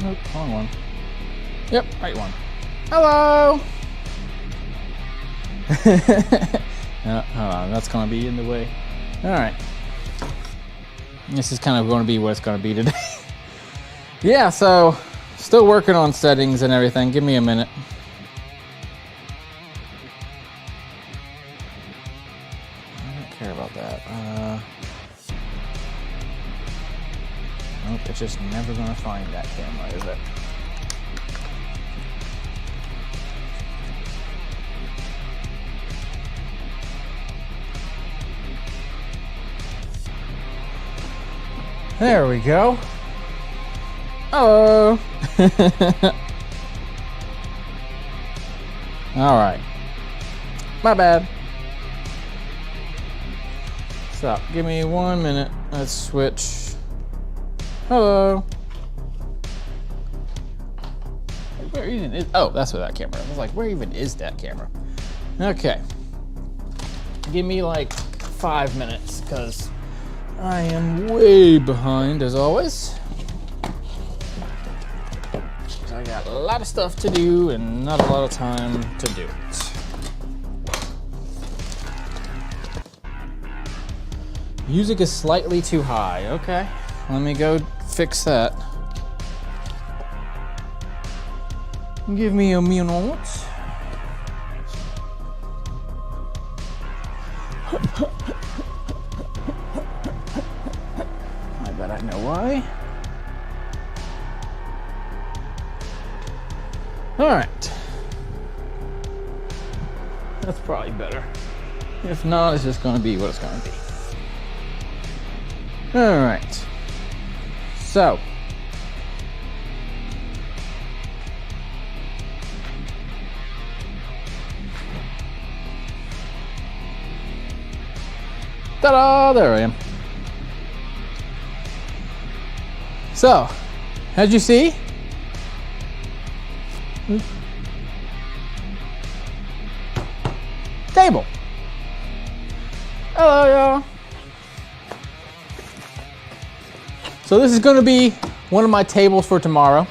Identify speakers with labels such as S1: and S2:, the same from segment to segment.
S1: Nope, wrong one. Yep, right one. Hello! Hold on, that's gonna be in the way. Alright. This is kind of going to be what it's going to be today. Yeah, so still working on settings and everything. Give me a minute. I don't care about that. Nope, it's just never going to find that camera, is it? There we go. Hello. All right. My bad. Stop. Give me 1 minute. Let's switch. Hello. Where even is? Oh, that's where that camera is. I was like, where even is that camera? Okay. Give me like 5 minutes, because I am way behind as always. I got a lot of stuff to do and not a lot of time to do it. Music is slightly too high. Okay, let me go fix that. Give me a minute. I bet I know why. All right. That's probably better. If not, it's just going to be what it's going to be. All right. So. Ta-da! There I am. So, how'd you see? Table. Hello, y'all. So this is going to be one of my tables for tomorrow.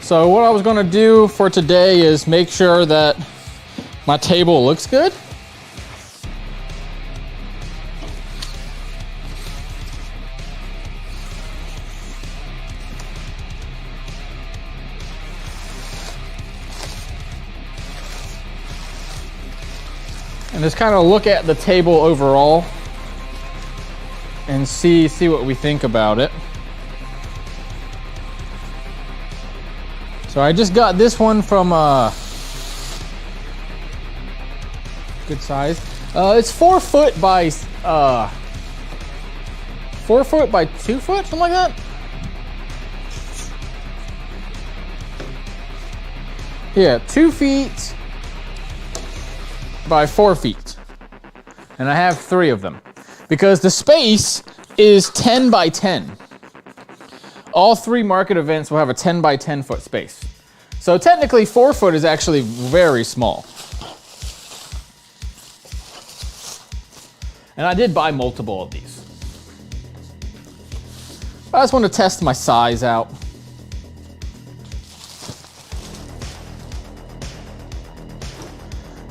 S1: So what I was going to do for today is make sure that my table looks good. And just kind of look at the table overall and see what we think about it. So I just got this one from good size. It's 4 foot by 4 foot by 2 foot, something like that. Yeah, 2 feet by 4 feet. And I have 3 of them because the space is 10 by 10. All 3 market events will have a 10 by 10 foot space. So technically 4 foot is actually very small. And I did buy multiple of these. I just want to test my size out.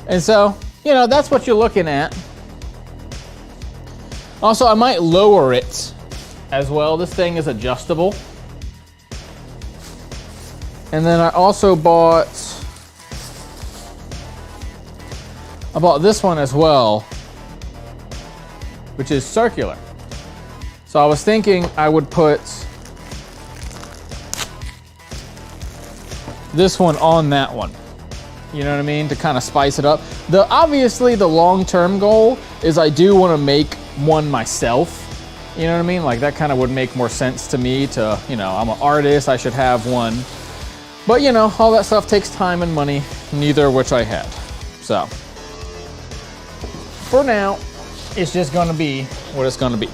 S1: And so, you know, that's what you're looking at. Also, I might lower it as well. This thing is adjustable. And then I also bought this one as well, which is circular. So I was thinking I would put this one on that one. You know what I mean? To kind of spice it up. Obviously the long-term goal is I do want to make one myself. You know what I mean? Like that kind of would make more sense to me to, you know, I'm an artist, I should have one. But you know, all that stuff takes time and money, neither of which I had. So, for now, it's just gonna be what it's gonna be.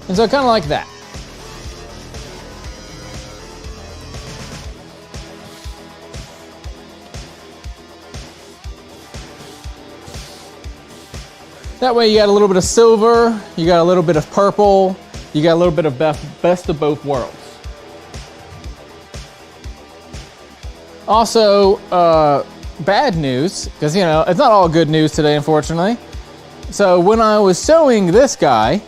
S1: And so kind of like that. That way you got a little bit of silver, you got a little bit of purple, you got a little bit of best of both worlds. Also, bad news, because, you know, it's not all good news today, unfortunately. So when I was sewing this guy,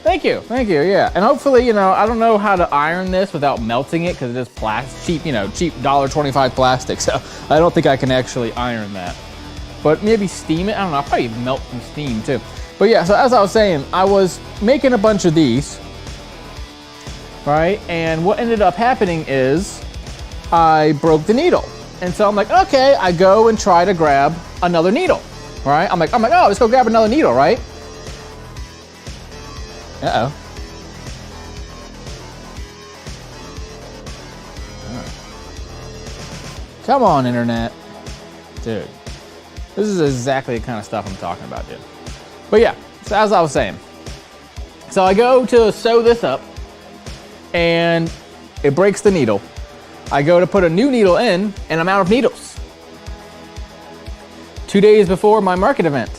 S1: thank you, yeah. And hopefully, you know, I don't know how to iron this without melting it, because it is cheap, you know, cheap $1.25 plastic, so I don't think I can actually iron that. But maybe steam it, I don't know, I'll probably melt some steam too. But yeah, so as I was saying, I was making a bunch of these, right? And what ended up happening is I broke the needle. And so I'm like, okay, I go and try to grab another needle, right? I'm like, oh, let's go grab another needle, right? Uh-oh. Come on, internet. Dude. This is exactly the kind of stuff I'm talking about, dude. But yeah, so as I was saying. So I go to sew this up, and it breaks the needle. I go to put a new needle in, and I'm out of needles. 2 days before my market event.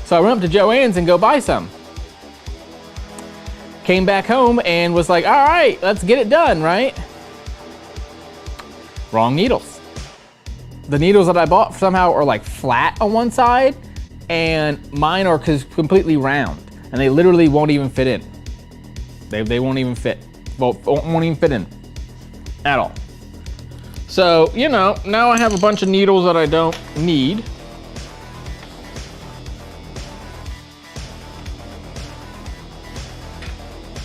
S1: So I went up to Joann's and go buy some. Came back home and was like, all right, let's get it done, right? Wrong needles. The needles that I bought somehow are like flat on one side, and mine are completely round, and they literally won't even fit in. They won't even fit. Won't even fit in at all. So, you know, now I have a bunch of needles that I don't need.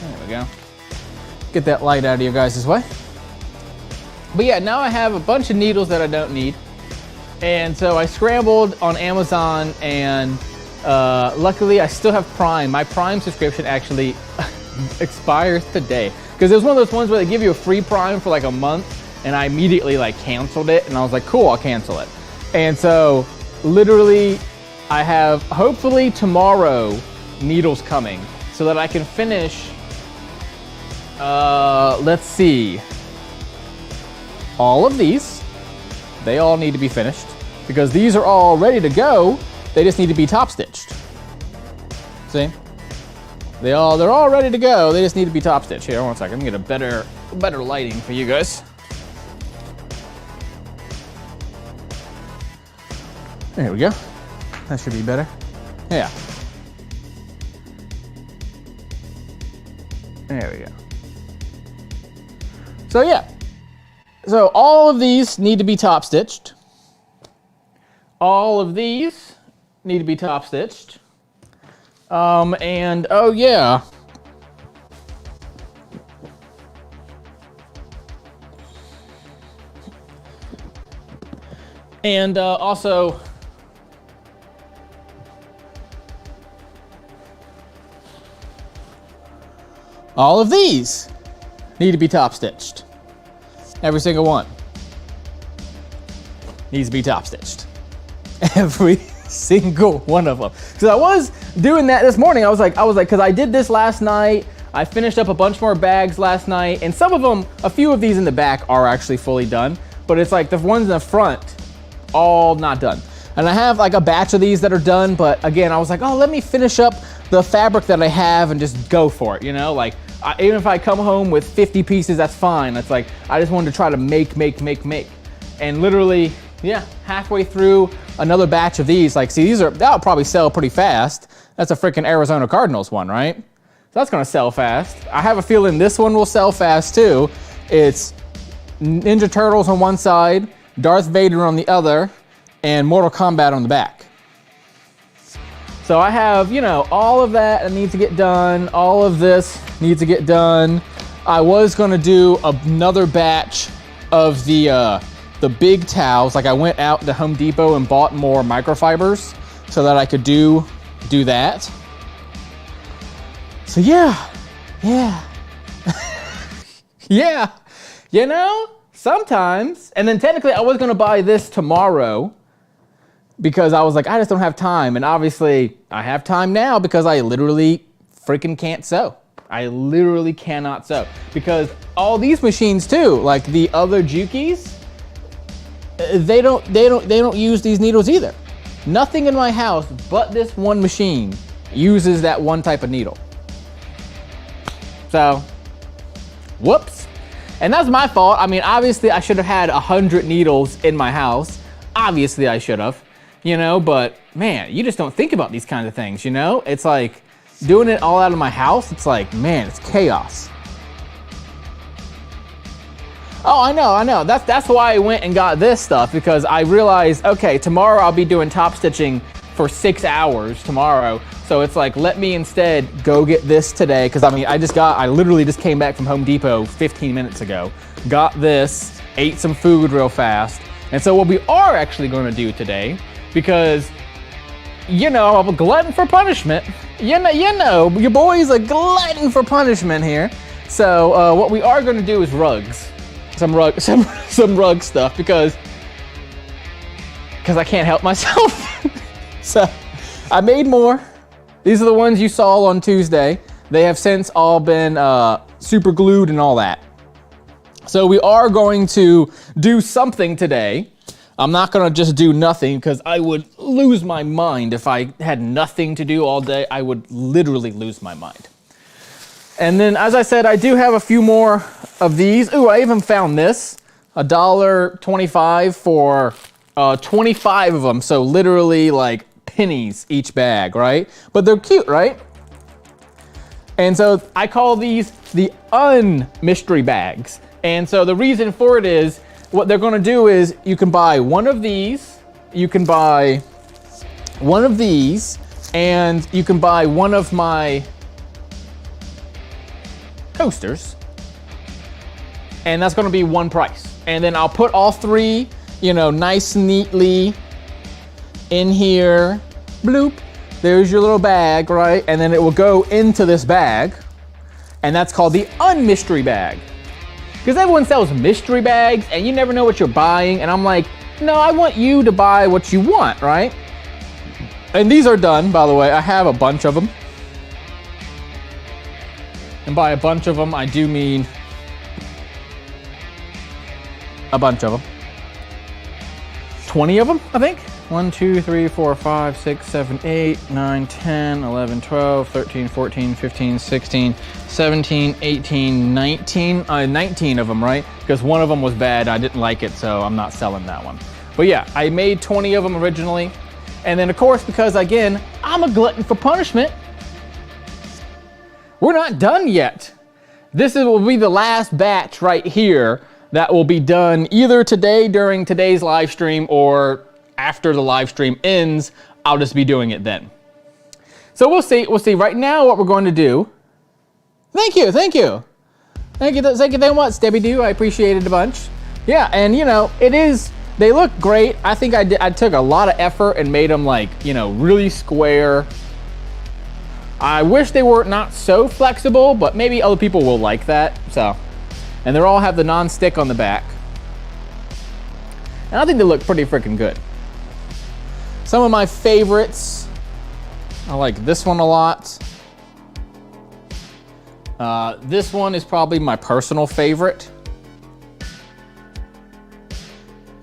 S1: There we go. Get that light out of your guys' way. But yeah, now I have a bunch of needles that I don't need. And so I scrambled on Amazon, and luckily I still have Prime. My Prime subscription actually expires today. Because it was one of those ones where they give you a free Prime for like a month, and I immediately like canceled it, and I was like, cool, I'll cancel it. And so literally I have hopefully tomorrow needles coming so that I can finish, let's see, all of these. They all need to be finished because these are all ready to go. They just need to be top stitched. See? They're all ready to go. They just need to be top stitched. Here, one second. I'm gonna get a better lighting for you guys. There we go. That should be better. Yeah. There we go. So yeah. So all of these need to be top stitched. All of these need to be top stitched. And oh yeah. And also all of these need to be top stitched. Every single one needs to be top stitched. Every single one of them. Because I was doing that this morning. I was like, because I did this last night. I finished up a bunch more bags last night, and some of them, a few of these in the back are actually fully done, but it's like the ones in the front, all not done. And I have like a batch of these that are done, but again, I was like, oh, let me finish up the fabric that I have and just go for it, you know? Like, even if I come home with 50 pieces, that's fine. It's like, I just wanted to try to make. And literally, yeah, halfway through another batch of these, like, see, that'll probably sell pretty fast. That's a freaking Arizona Cardinals one, right? So that's gonna sell fast. I have a feeling this one will sell fast too. It's Ninja Turtles on one side, Darth Vader on the other, and Mortal Kombat on the back. So I have, you know, all of that needs to get done. All of this needs to get done. I was gonna do another batch of the big towels. Like I went out to Home Depot and bought more microfibers so that I could do that. So yeah. Yeah, you know, sometimes. And then technically I was gonna buy this tomorrow because I was like, I just don't have time. And obviously I have time now because I literally freaking can't sew. I literally cannot sew because all these machines too, like the other Jukies, they don't use these needles either. Nothing in my house but this one machine uses that one type of needle. So, whoops. And that's my fault. I mean, obviously I should have had 100 needles in my house. Obviously I should have, you know, but man, you just don't think about these kinds of things, you know? It's like doing it all out of my house. It's like, man, it's chaos. Oh, I know. That's why I went and got this stuff, because I realized, okay, tomorrow I'll be doing top stitching for 6 hours tomorrow. So it's like, let me instead go get this today. Cause I mean, I literally just came back from Home Depot 15 minutes ago, got this, ate some food real fast. And so what we are actually gonna do today, because you know, I'm a glutton for punishment. You know, your boy's a glutton for punishment here. So what we are gonna do is rugs. Some rug stuff, because I can't help myself. So I made more. These are the ones you saw on Tuesday. They have since all been super glued and all that. So we are going to do something today. I'm not gonna just do nothing, because I would lose my mind. If I had nothing to do all day, I would literally lose my mind. And then, as I said, I do have a few more of these. Ooh, I even found this, $1.25 for 25 of them. So literally like pennies each bag, right? But they're cute, right? And so I call these the mystery bags. And so the reason for it is, what they're gonna do is, you can buy one of these, you can buy one of these, and you can buy one of my coasters, and that's gonna be one price. And then I'll put all three, you know, nice neatly in here. Bloop. There's your little bag, right? And then it will go into this bag, and that's called the unmystery bag. Because everyone sells mystery bags, and you never know what you're buying. And I'm like, no, I want you to buy what you want, right? And these are done, by the way. I have a bunch of them. And by a bunch of them, I do mean a bunch of them. 20 of them, I think. 1, 2, 3, 4, 5, 6, 7, 8, 9, 10, 11, 12, 13, 14, 15, 16, 17, 18, 19. 19 of them, right? Because one of them was bad. I didn't like it, so I'm not selling that one. But yeah, I made 20 of them originally. And then, of course, because, again, I'm a glutton for punishment, we're not done yet. This will be the last batch right here that will be done either today during today's live stream, or after the live stream ends, I'll just be doing it then. So we'll see. Right now, what we're going to do. Thank you very much, Debbie Doo. I appreciate it a bunch. Yeah, and you know, they look great. I think I took a lot of effort and made them, like, you know, really square. I wish they were not so flexible, but maybe other people will like that. So, and they all have the non-stick on the back. And I think they look pretty freaking good. Some of my favorites, I like this one a lot. This one is probably my personal favorite.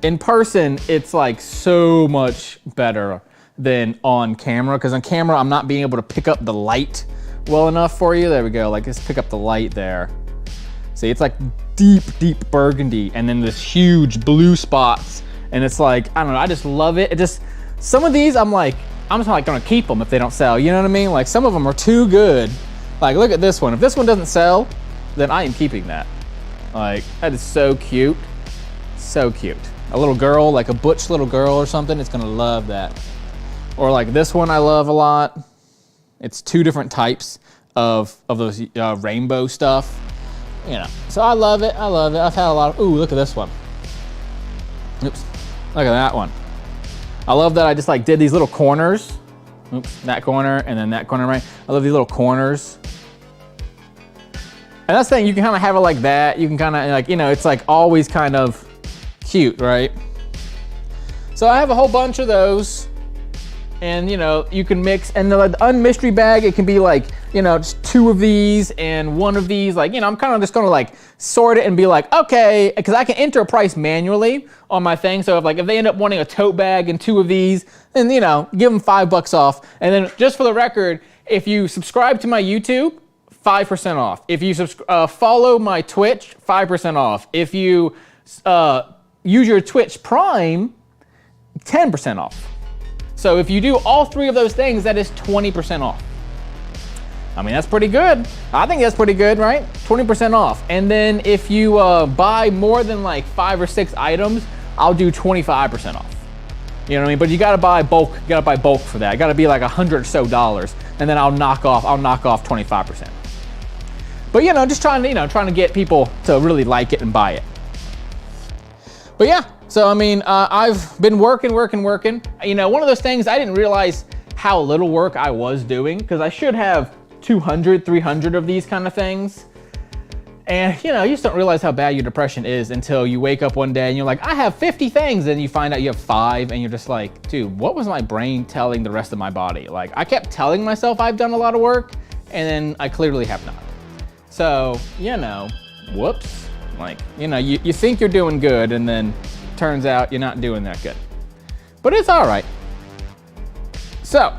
S1: In person, it's like so much better than on camera, because on camera, I'm not being able to pick up the light well enough for you. There we go, like, let's pick up the light there. See, it's like deep, deep burgundy, and then this huge blue spots, and it's like, I don't know, I just love it. It just, some of these, I'm just like gonna keep them if they don't sell, you know what I mean? Like, some of them are too good. Like, look at this one. If this one doesn't sell, then I am keeping that. Like, that is so cute. So cute. A little girl, like a butch little girl or something, is gonna love that. Or like this one I love a lot. It's two different types of those rainbow stuff. You know, so I love it. I've had a lot of, ooh, look at this one. Oops, look at that one. I love that I just like did these little corners. Oops, that corner and then that corner, right? I love these little corners. And that's the thing, you can kind of have it like that. You can kind of like, you know, it's like always kind of cute, right? So I have a whole bunch of those. And, you know, you can mix, and the unmystery bag, it can be like, you know, just 2 of these and 1 of these. Like, you know, I'm kind of just gonna like sort it and be like, okay, because I can enter a price manually on my thing. So if they end up wanting a tote bag and 2 of these, then, you know, give them $5 off. And then just for the record, if you subscribe to my YouTube, 5% off. If you follow my Twitch, 5% off. If you use your Twitch Prime, 10% off. So if you do all 3 of those things, that is 20% off. I mean, that's pretty good. I think that's pretty good, right? 20% off. And then if you buy more than like 5 or 6 items, I'll do 25% off. You know what I mean? But you gotta buy bulk. You gotta buy bulk for that. It gotta be like $100 or so, and then I'll knock off 25%. But you know, just trying to get people to really like it and buy it. But yeah. So, I mean, I've been working. You know, one of those things, I didn't realize how little work I was doing, because I should have 200, 300 of these kind of things. And, you know, you just don't realize how bad your depression is until you wake up one day and you're like, I have 50 things. And you find out you have 5 and you're just like, dude, what was my brain telling the rest of my body? Like, I kept telling myself I've done a lot of work, and then I clearly have not. So, you know, whoops. Like, you know, you think you're doing good, and then turns out you're not doing that good. But it's all right. So,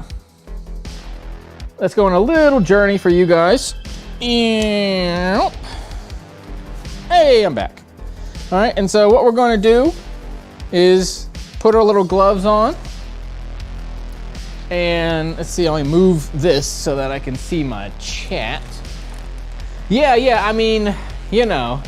S1: let's go on a little journey for you guys. Hey, I'm back. All right, and so what we're going to do is put our little gloves on. And let's see, let me move this so that I can see my chat. Yeah, I mean, you know.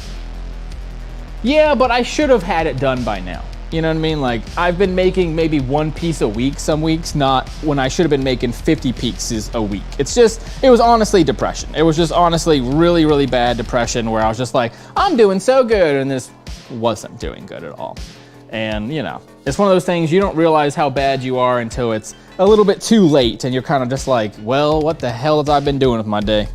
S1: Yeah, but I should have had it done by now. You know what I mean? Like, I've been making maybe 1 piece a week some weeks, not when I should have been making 50 pieces a week. It was honestly depression. It was just honestly really, really bad depression where I was just like, I'm doing so good, and this wasn't doing good at all. And, you know, it's one of those things you don't realize how bad you are until it's a little bit too late, and you're kind of just like, well, what the hell have I been doing with my day?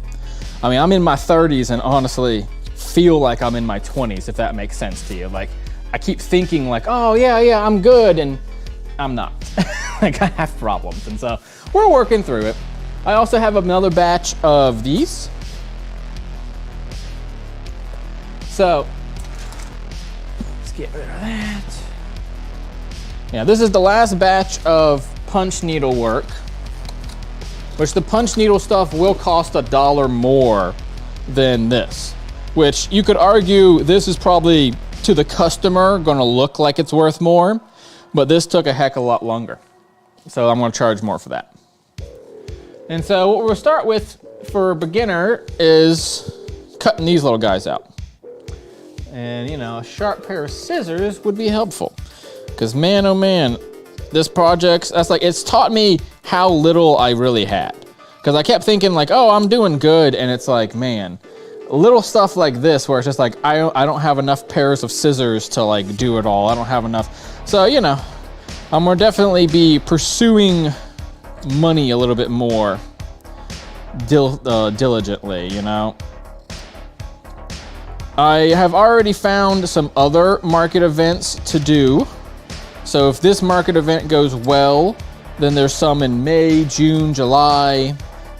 S1: I mean, I'm in my 30s, and honestly, feel like I'm in my 20s, if that makes sense to you. Like, I keep thinking like, oh yeah, I'm good, and I'm not. Like, I have problems, and so we're working through it. I also have another batch of these. So, let's get rid of that. Yeah, this is the last batch of punch needle work, which the punch needle stuff will cost $1 more than this. Which you could argue this is probably, to the customer, gonna look like it's worth more, but this took a heck of a lot longer. So I'm gonna charge more for that. And so what we'll start with for a beginner is cutting these little guys out. And, you know, a sharp pair of scissors would be helpful. Because, man, oh man, this project, it's taught me how little I really had. Because I kept thinking like, oh, I'm doing good. And it's like, man, little stuff like this where it's just like, I don't have enough pairs of scissors to like do it all. I don't have enough. So, you know, I'm gonna definitely be pursuing money a little bit more diligently, you know. I have already found some other market events to do. So if this market event goes well, then there's some in May, June, July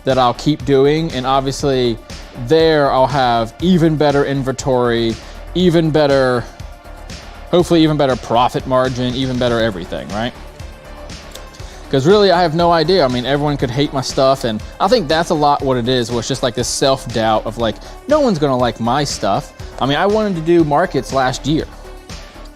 S1: that I'll keep doing. And obviously there I'll have even better inventory, even better, hopefully even better profit margin, even better everything, right? Because really, I have no idea. I mean, everyone could hate my stuff, and I think that's a lot what it is, where it's just like this self-doubt of like, no one's gonna like my stuff. I mean, I wanted to do markets last year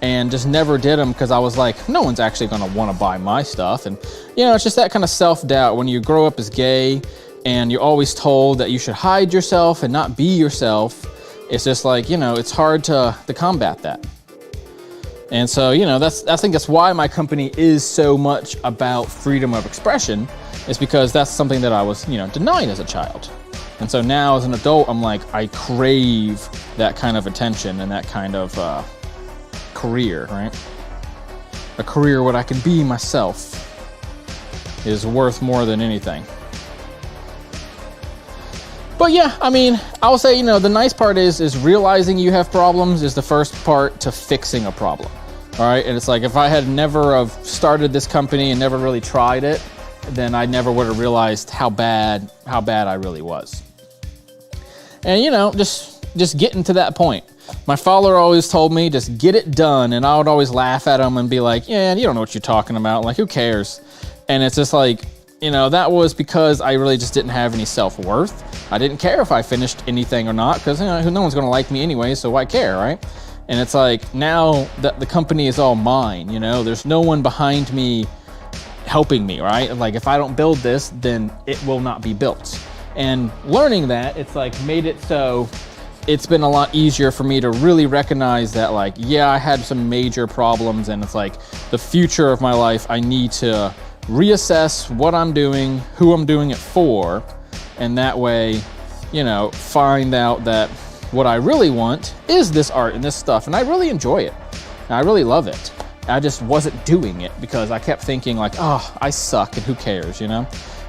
S1: and just never did them because I was like, no one's actually gonna wanna buy my stuff. And you know, it's just that kind of self-doubt when you grow up as gay and you're always told that you should hide yourself and not be yourself. It's just like, you know, it's hard to combat that. And so, you know, I think that's why my company is so much about freedom of expression, is because that's something that I was, you know, denied as a child. And so now as an adult, I'm like, I crave that kind of attention and that kind of career, right? A career where I can be myself is worth more than anything. But yeah, I mean, I'll say, you know, the nice part is realizing you have problems is the first part to fixing a problem. All right, and it's like if I had never have started this company and never really tried it, then I never would have realized how bad I really was. And you know, just getting to that point. My father always told me, just get it done. And I would always laugh at him and be like, yeah, you don't know what you're talking about. Like, who cares? And it's just like, you know, that was because I really just didn't have any self-worth. I didn't care if I finished anything or not, because, you know, no one's going to like me anyway, so why care, right? And it's like, now that the company is all mine, you know, there's no one behind me helping me, right? Like, if I don't build this, then it will not be built. And learning that, it's like made it so it's been a lot easier for me to really recognize that, like, yeah, I had some major problems, and it's like the future of my life, I need to reassess what I'm doing, who I'm doing it for, and that way, you know, find out that what I really want is this art and this stuff, and I really enjoy it. And I really love it. I just wasn't doing it because I kept thinking like, oh, I suck and who cares, you know?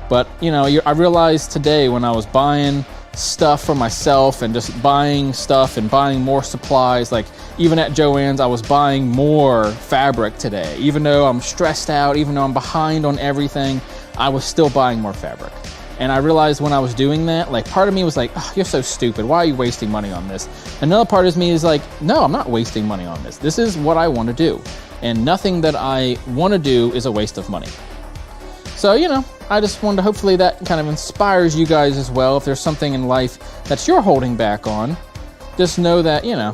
S1: But, you know, I realized today when I was buying stuff for myself and just buying stuff and buying more supplies, like even at Joann's, I was buying more fabric today. Even though I'm stressed out, even though I'm behind on everything, I was still buying more fabric. And I realized when I was doing that, like part of me was like, oh, you're so stupid. Why are you wasting money on this? Another part of me is like, no, I'm not wasting money on this. This is what I want to do. And nothing that I want to do is a waste of money. So, you know, I just wanted to, hopefully that kind of inspires you guys as well. If there's something in life that you're holding back on, just know that, you know,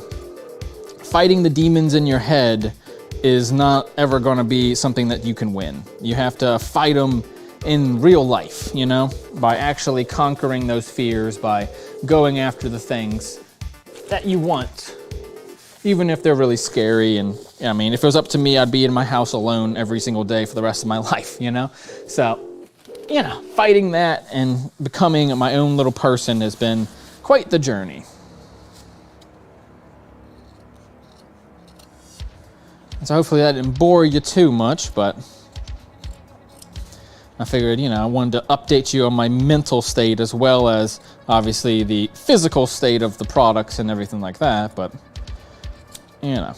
S1: fighting the demons in your head is not ever going to be something that you can win. You have to fight them in real life, you know, by actually conquering those fears, by going after the things that you want, even if they're really scary. And I mean, if it was up to me, I'd be in my house alone every single day for the rest of my life, you know? So, you know, fighting that and becoming my own little person has been quite the journey. So hopefully that didn't bore you too much, but I figured, you know, I wanted to update you on my mental state as well as obviously the physical state of the products and everything like that, but, you know.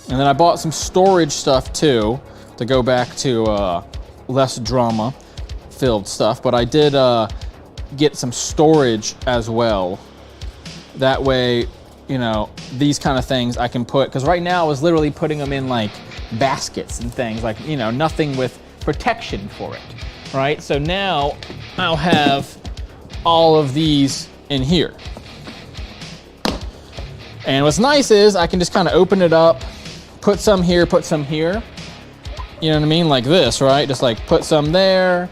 S1: And then I bought some storage stuff too, to go back to less drama-filled stuff, but I did get some storage as well. That way, you know, these kind of things I can put, because right now I was literally putting them in like baskets and things, like, you know, nothing with protection for it, right? So now I'll have all of these in here. And what's nice is I can just kind of open it up, put some here, put some here. You know what I mean? Like this, right? Just like put some there,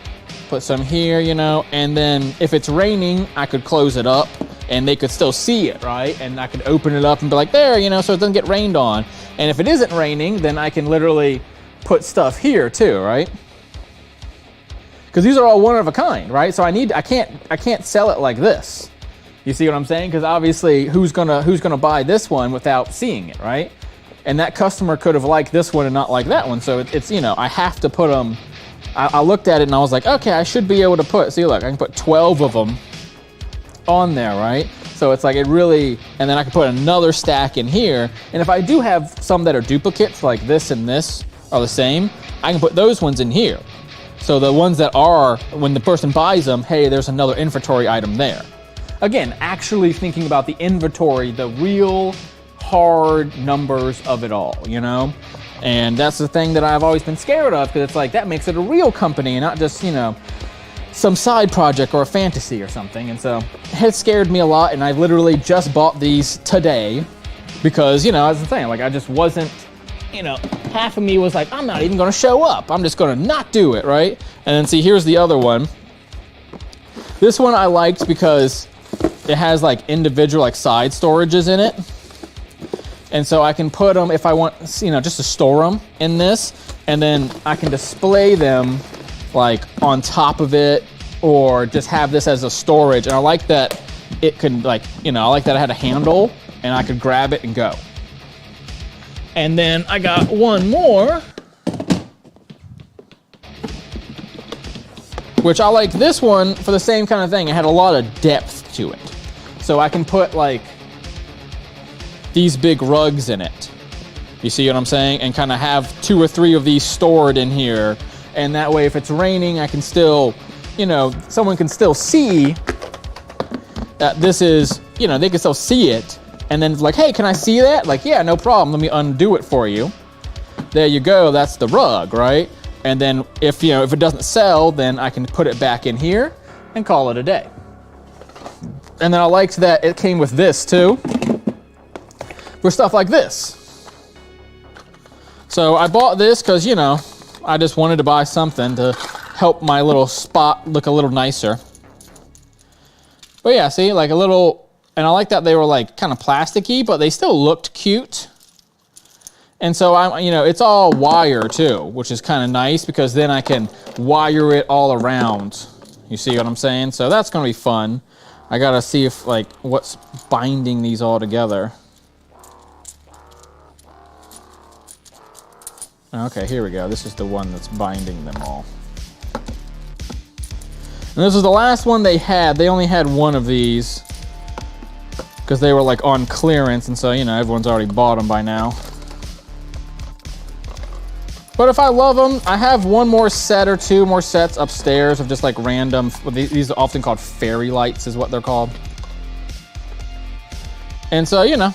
S1: put some here, you know, and then if it's raining, I could close it up and they could still see it, right? And I could open it up and be like, there, you know, so it doesn't get rained on. And if it isn't raining, then I can literally put stuff here too, right? Because these are all one of a kind, right? So I can't sell it like this. You see what I'm saying? Because obviously, who's gonna buy this one without seeing it, right? And that customer could have liked this one and not like that one. So it's, you know, I have to put them. I looked at it and I was like, okay, I should be able to put. See, look, I can put 12 of them on there, right? So it's like it really, and then I can put another stack in here. And if I do have some that are duplicates, like this and this are the same, I can put those ones in here. So the ones that are, when the person buys them, hey, there's another inventory item there. Again, actually thinking about the inventory, the real hard numbers of it all, you know? And that's the thing that I've always been scared of, because it's like, that makes it a real company and not just, you know, some side project or a fantasy or something. And so it scared me a lot, and I literally just bought these today because, you know, as I'm saying, like I just wasn't, you know, half of me was like, I'm not even gonna show up. I'm just gonna not do it, right? And then see, here's the other one. This one I liked because it has like individual like side storages in it. And so I can put them, if I want, you know, just to store them in this, and then I can display them like on top of it, or just have this as a storage. And I like that it could, like, you know, I like that I had a handle and I could grab it and go. And then I got one more, which I like this one for the same kind of thing. It had a lot of depth to it. So I can put like these big rugs in it. You see what I'm saying? And kind of have 2 or 3 of these stored in here. And that way, if it's raining, I can still, you know, someone can still see that this is, you know, they can still see it. And then like, hey, can I see that? Like, yeah, no problem. Let me undo it for you. There you go. That's the rug, right? And then if, you know, if it doesn't sell, then I can put it back in here and call it a day. And then I liked that it came with this too, for stuff like this. So I bought this because, you know, I just wanted to buy something to help my little spot look a little nicer. But yeah, see, like a little, and I like that they were like kind of plasticky, but they still looked cute. And so I'm, you know, it's all wire too, which is kind of nice because then I can wire it all around. You see what I'm saying? So that's gonna be fun. I gotta see if like what's binding these all together. Okay, here we go. This is the one that's binding them all. And this was the last one they had. They only had one of these because they were like on clearance, and so, you know, everyone's already bought them by now. But if I love them, I have one more set or two more sets upstairs of just like random, these are often called fairy lights is what they're called. And so, you know,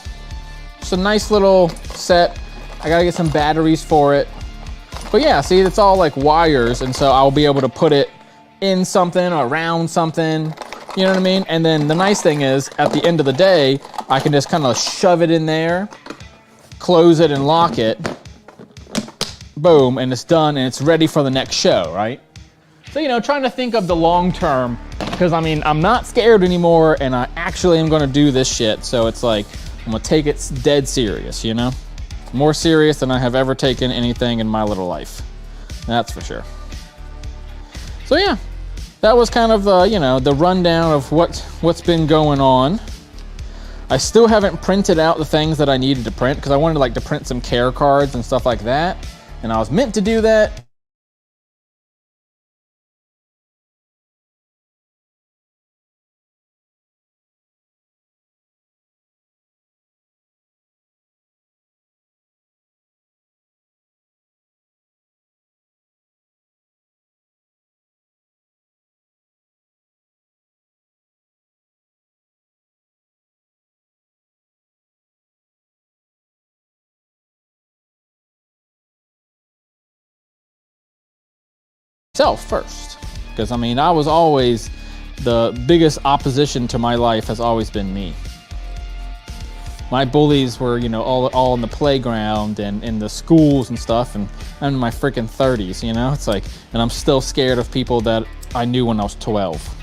S1: it's a nice little set. I gotta get some batteries for it. But yeah, see, it's all like wires, and so I'll be able to put it in something or around something, you know what I mean? And then the nice thing is, at the end of the day, I can just kind of shove it in there, close it and lock it, boom, and it's done and it's ready for the next show, right? So, you know, trying to think of the long term, because I mean, I'm not scared anymore and I actually am gonna do this shit. So it's like, I'm gonna take it dead serious, you know? More serious than I have ever taken anything in my little life. That's for sure. So yeah, that was kind of the, you know, the rundown of what's been going on. I still haven't printed out the things that I needed to print because I wanted like to print some care cards and stuff like that. And I was meant to do that. Self first, because I mean, I was always, the biggest opposition to my life has always been me. My bullies were, you know, all in the playground and in the schools and stuff, and I'm in my freaking 30s, you know? It's like, and I'm still scared of people that I knew when I was 12.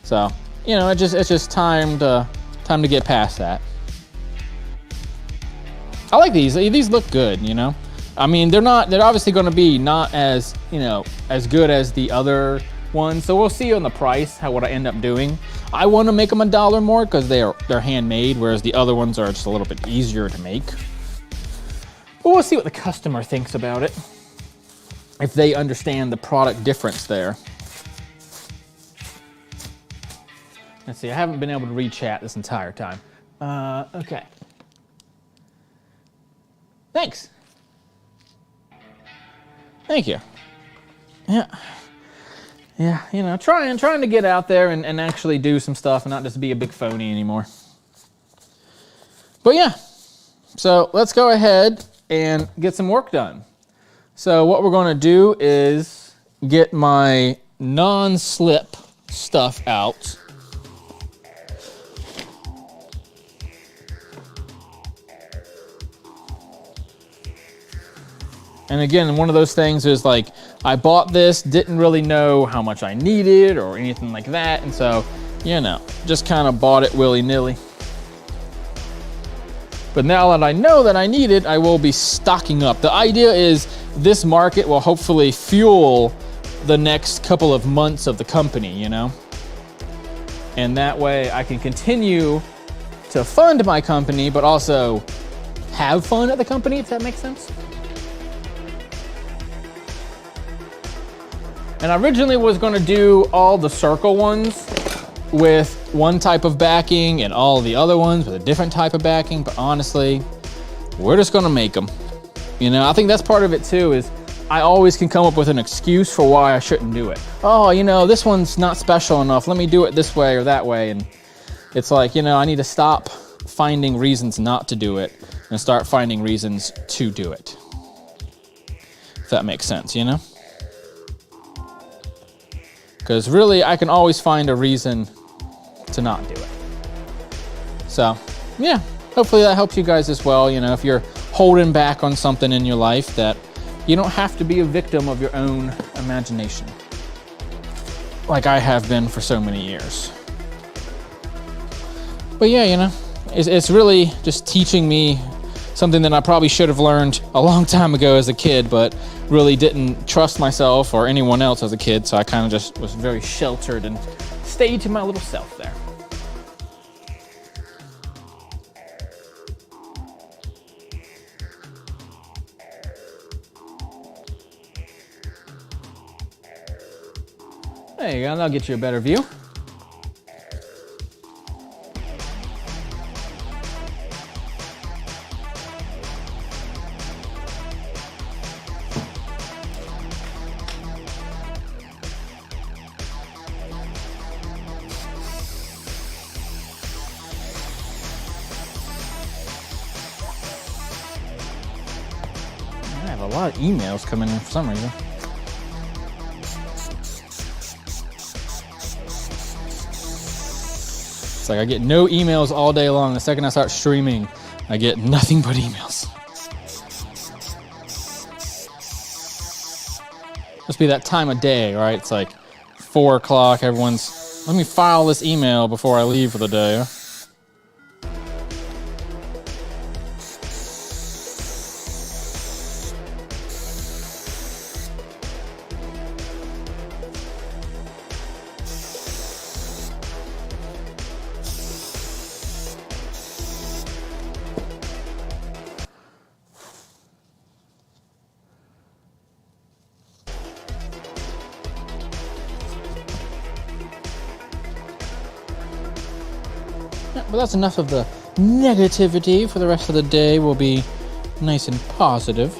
S1: So, you know, it's just time to get past that. I like these. These look good, you know? I mean, they're obviously going to be not as, you know, as good as the other ones. So we'll see on the price, what I end up doing. I want to make them $1 more because they're handmade, whereas the other ones are just a little bit easier to make. But we'll see what the customer thinks about it, if they understand the product difference there. Let's see, I haven't been able to read chat this entire time. Okay. Thanks. Thank you. Yeah, you know, trying to get out there and actually do some stuff and not just be a big phony anymore. But yeah, so let's go ahead and get some work done. So what we're gonna do is get my non-slip stuff out. And again, one of those things is like, I bought this, didn't really know how much I needed or anything like that. And so, you know, just kind of bought it willy-nilly. But now that I know that I need it, I will be stocking up. The idea is this market will hopefully fuel the next couple of months of the company, you know? And that way I can continue to fund my company, but also have fun at the company, if that makes sense. And I originally was gonna do all the circle ones with one type of backing and all the other ones with a different type of backing, but honestly, we're just gonna make them. You know, I think that's part of it too, is I always can come up with an excuse for why I shouldn't do it. Oh, you know, this one's not special enough. Let me do it this way or that way. And it's like, you know, I need to stop finding reasons not to do it and start finding reasons to do it. If that makes sense, you know? Because really, I can always find a reason to not do it. So, yeah, hopefully that helps you guys as well. You know, if you're holding back on something in your life, that you don't have to be a victim of your own imagination, like I have been for so many years. But yeah, you know, it's really just teaching me something that I probably should have learned a long time ago as a kid, but really didn't trust myself or anyone else as a kid, so I kind of just was very sheltered and stayed to my little self there. There you go, that'll get you a better view. I have a lot of emails coming in for some reason. It's like I get no emails all day long. The second I start streaming, I get nothing but emails. Must be that time of day, right? It's like 4 o'clock. Everyone's, let me file this email before I leave for the day. But that's enough of the negativity. For the rest of the day, we'll be nice and positive.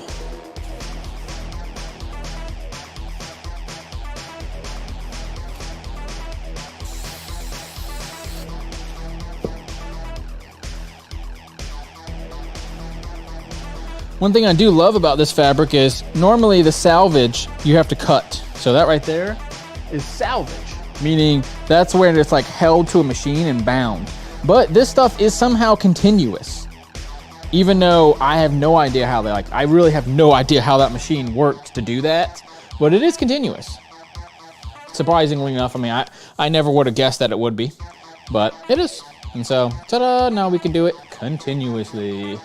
S1: One thing I do love about this fabric is normally the salvage you have to cut. So that right there is salvage, meaning that's where it's like held to a machine and bound. But this stuff is somehow continuous, even though I have no idea how they, I really have no idea how that machine worked to do that, but it is continuous. Surprisingly enough, I mean, I never would have guessed that it would be, but it is. And so, ta-da, now we can do it continuously.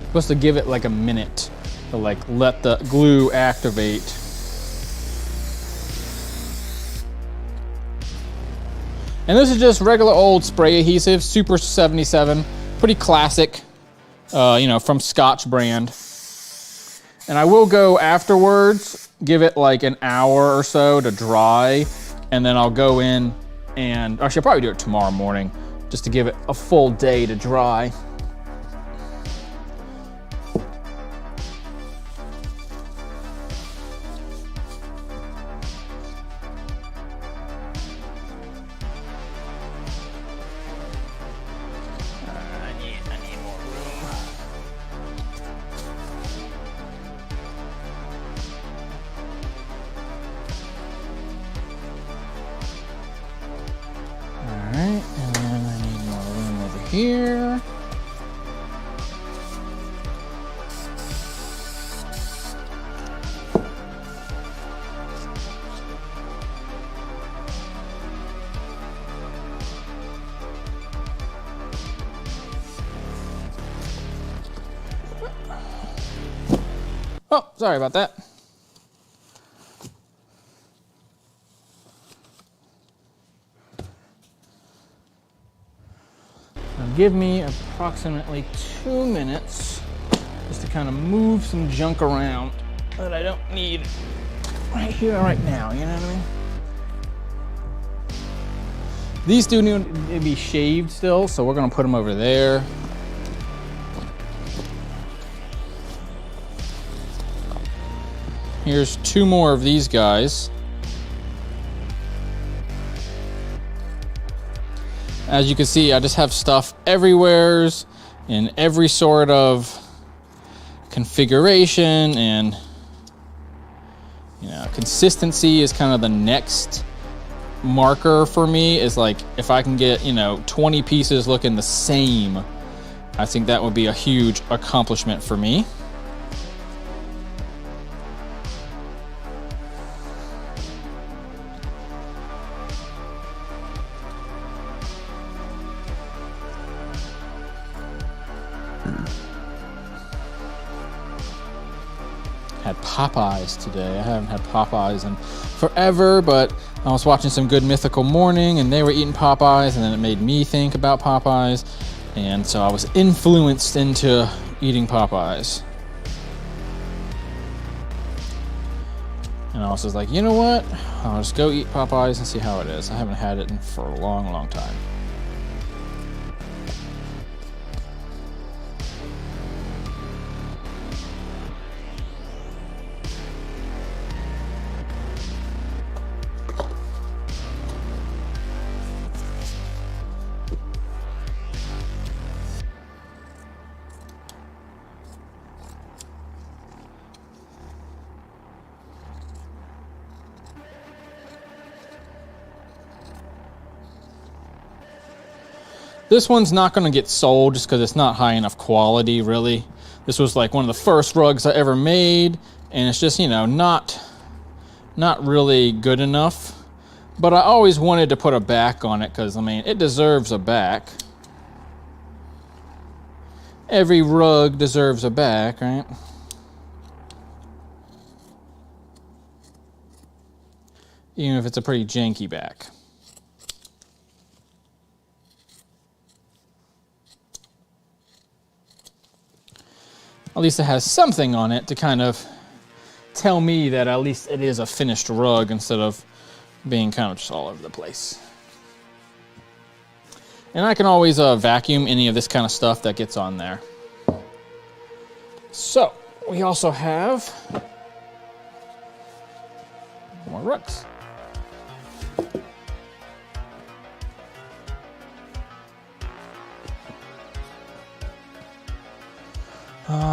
S1: Supposed to give it like a minute to like let the glue activate. And this is just regular old spray adhesive, Super 77, pretty classic, you know, from Scotch brand. And I will go afterwards, give it like an hour or so to dry, and then I'll go in and, actually I'll probably do it tomorrow morning, just to give it a full day to dry. Alright, and then I need more room over here. Oh, sorry about that. Now give me approximately 2 minutes just to kind of move some junk around that I don't need right here, right now, you know what I mean? These do need to be shaved still, so we're gonna put them over there. Here's 2 more of these guys. As you can see, I just have stuff everywhere in every sort of configuration, and you know, consistency is kind of the next marker for me. Is like if I can get, you know, 20 pieces looking the same, I think that would be a huge accomplishment for me. Had Popeyes today. I haven't had Popeyes in forever, but I was watching some Good Mythical Morning and they were eating Popeyes, and then it made me think about Popeyes, and so I was influenced into eating Popeyes. And I was just like, you know what? I'll just go eat Popeyes and see how it is. I haven't had it for a long, long time. This one's not going to get sold just because it's not high enough quality, really. This was like one of the first rugs I ever made, and it's just, you know, not really good enough. But I always wanted to put a back on it because, I mean, it deserves a back. Every rug deserves a back, right? Even if it's a pretty janky back. At least it has something on it to kind of tell me that at least it is a finished rug instead of being kind of just all over the place. And I can always vacuum any of this kind of stuff that gets on there. So, we also have more rugs.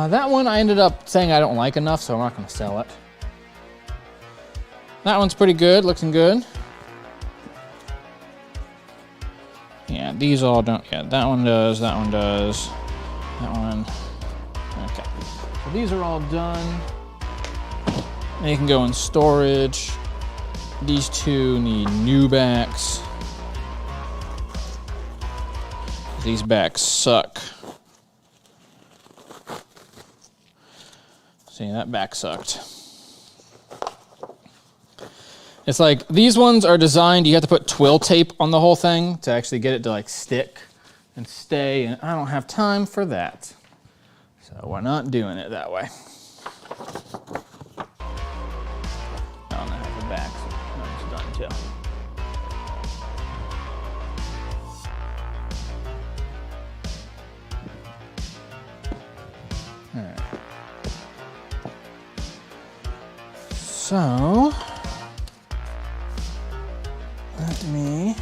S1: That one I ended up saying I don't like enough, so I'm not going to sell it. That one's pretty good, looking good. Yeah, these all don't. Yeah, that one does, that one does, that one. Okay, so these are all done. They can go in storage. These 2 need new backs. These backs suck. See, that back sucked. It's like, these ones are designed, you have to put twill tape on the whole thing to actually get it to like stick and stay, and I don't have time for that. So we're not doing it that way. I don't have the back, so that's done too. All right. So, let me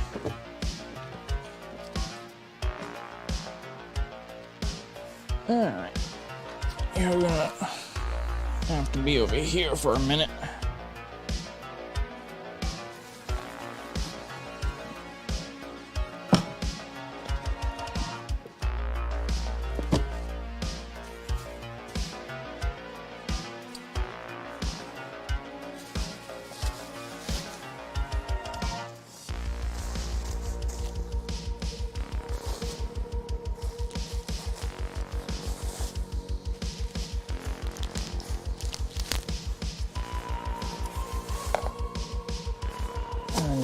S1: all right. Here we're gonna have to be over here for a minute.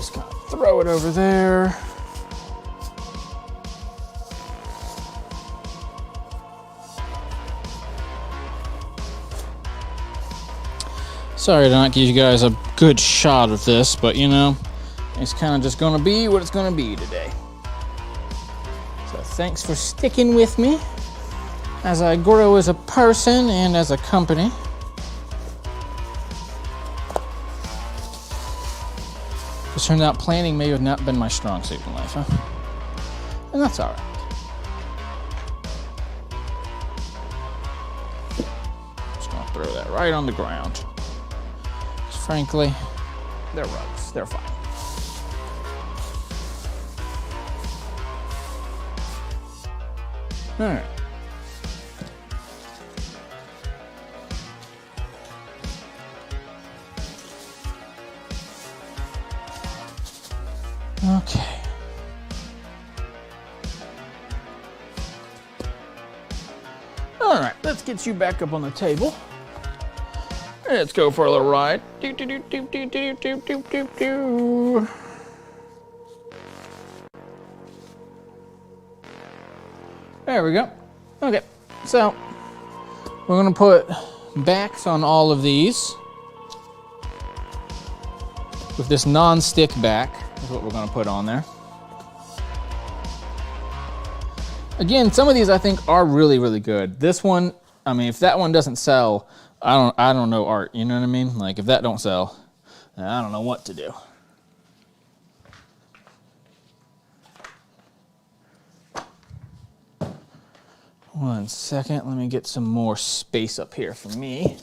S1: Just kind of throw it over there. Sorry to not give you guys a good shot of this, but you know, it's kind of just gonna be what it's gonna be today. So thanks for sticking with me as I grow as a person and as a company. It turned out planning may have not been my strong suit in life, huh? And that's all right. Just gonna throw that right on the ground. Frankly, they're rugs. They're fine. All right. Okay. All right, let's get you back up on the table. Let's go for a little ride. Do, do, do, do, do, do, do, do, do, do. There we go. Okay, so we're gonna put backs on all of these. With this non-stick back is what we're gonna put on there. Again, some of these I think are really, really good. This one, I mean, if that one doesn't sell, I don't know art, you know what I mean? Like if that don't sell, I don't know what to do. One second, let me get some more space up here for me.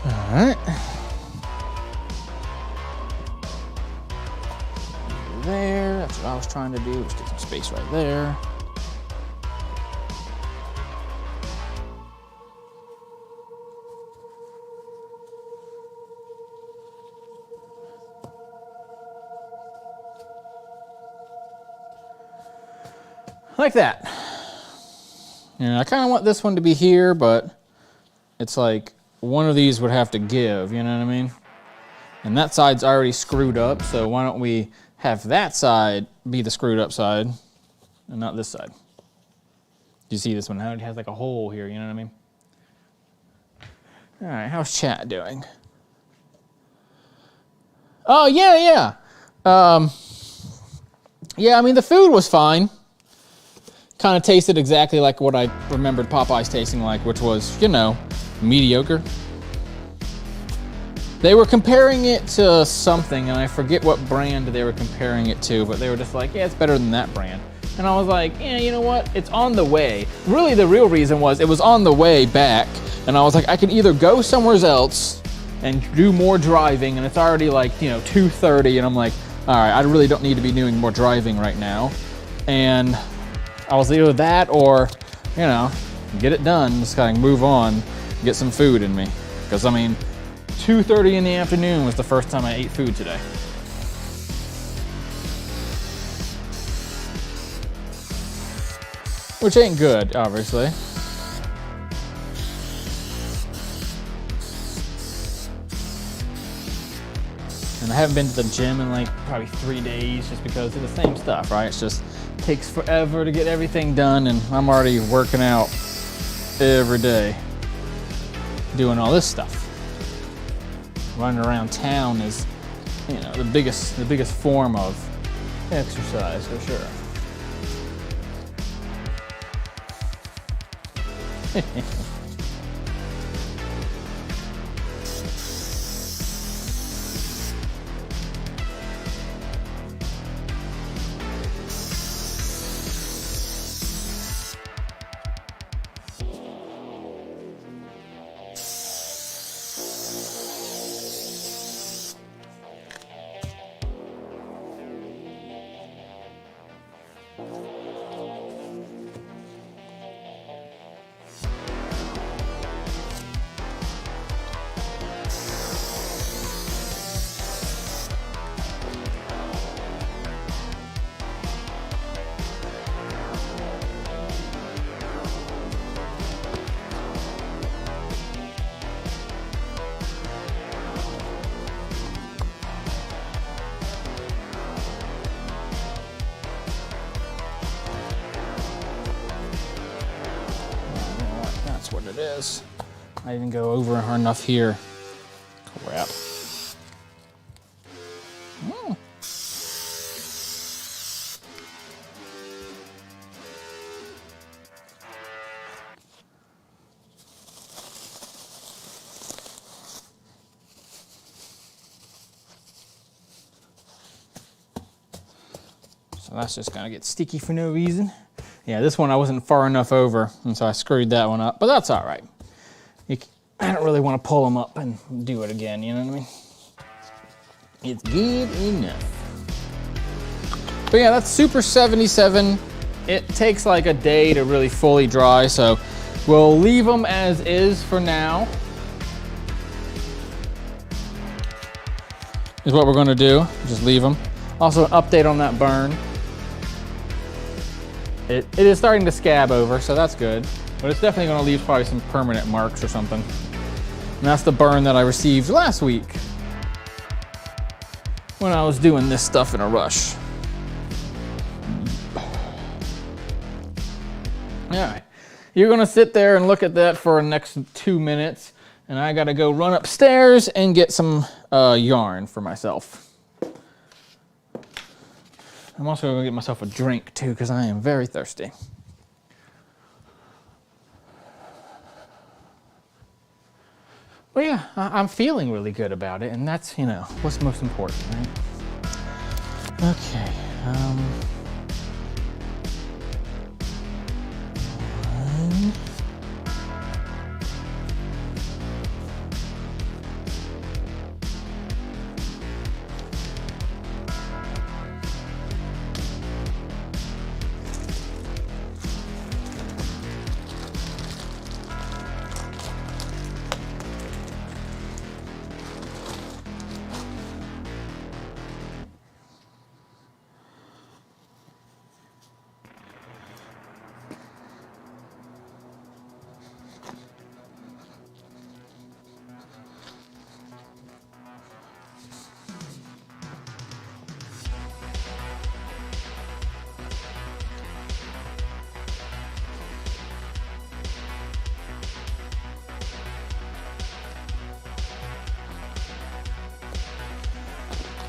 S1: All right. There, that's what I was trying to do. Let's get some space right there. Like that. And I kind of want this one to be here, but it's like one of these would have to give, you know what I mean? And that side's already screwed up, so why don't we have that side be the screwed up side and not this side? Do you see this one? How it has like a hole here, you know what I mean? All right, how's chat doing? Oh, yeah. Yeah, I mean, the food was fine. Kind of tasted exactly like what I remembered Popeye's tasting like, which was, you know, mediocre. They were comparing it to something, and I forget what brand they were comparing it to, but they were just like, yeah, it's better than that brand. And I was like, yeah, you know what? It's on the way. Really, the real reason was it was on the way back, and I was like, I can either go somewhere else and do more driving, and it's already like, you know, 2:30, and I'm like, all right, I really don't need to be doing more driving right now. And I was either that or, you know, get it done, just kind of move on, get some food in me. Because, I mean, 2:30 in the afternoon was the first time I ate food today. Which ain't good, obviously. And I haven't been to the gym in like probably 3 days just because of the same stuff, right? It's just takes forever to get everything done, and I'm already working out every day doing all this stuff. Running around town is, you know, the biggest form of exercise for sure. is. I didn't go over enough here. Crap. Mm. So that's just gonna get sticky for no reason. Yeah, this one I wasn't far enough over, and so I screwed that one up, but that's all right. I don't really want to pull them up and do it again, you know what I mean? It's good enough. But yeah, that's Super 77. It takes like a day to really fully dry, so we'll leave them as is for now. Is what we're gonna do, just leave them. Also, an update on that burn. It is starting to scab over, so that's good. But it's definitely gonna leave probably some permanent marks or something. And that's the burn that I received last week when I was doing this stuff in a rush. All right, you're gonna sit there and look at that for the next 2 minutes, and I gotta go run upstairs and get some yarn for myself. I'm also gonna get myself a drink too, because I am very thirsty. Well, yeah, I'm feeling really good about it, and that's, you know, what's most important, right? Okay. One.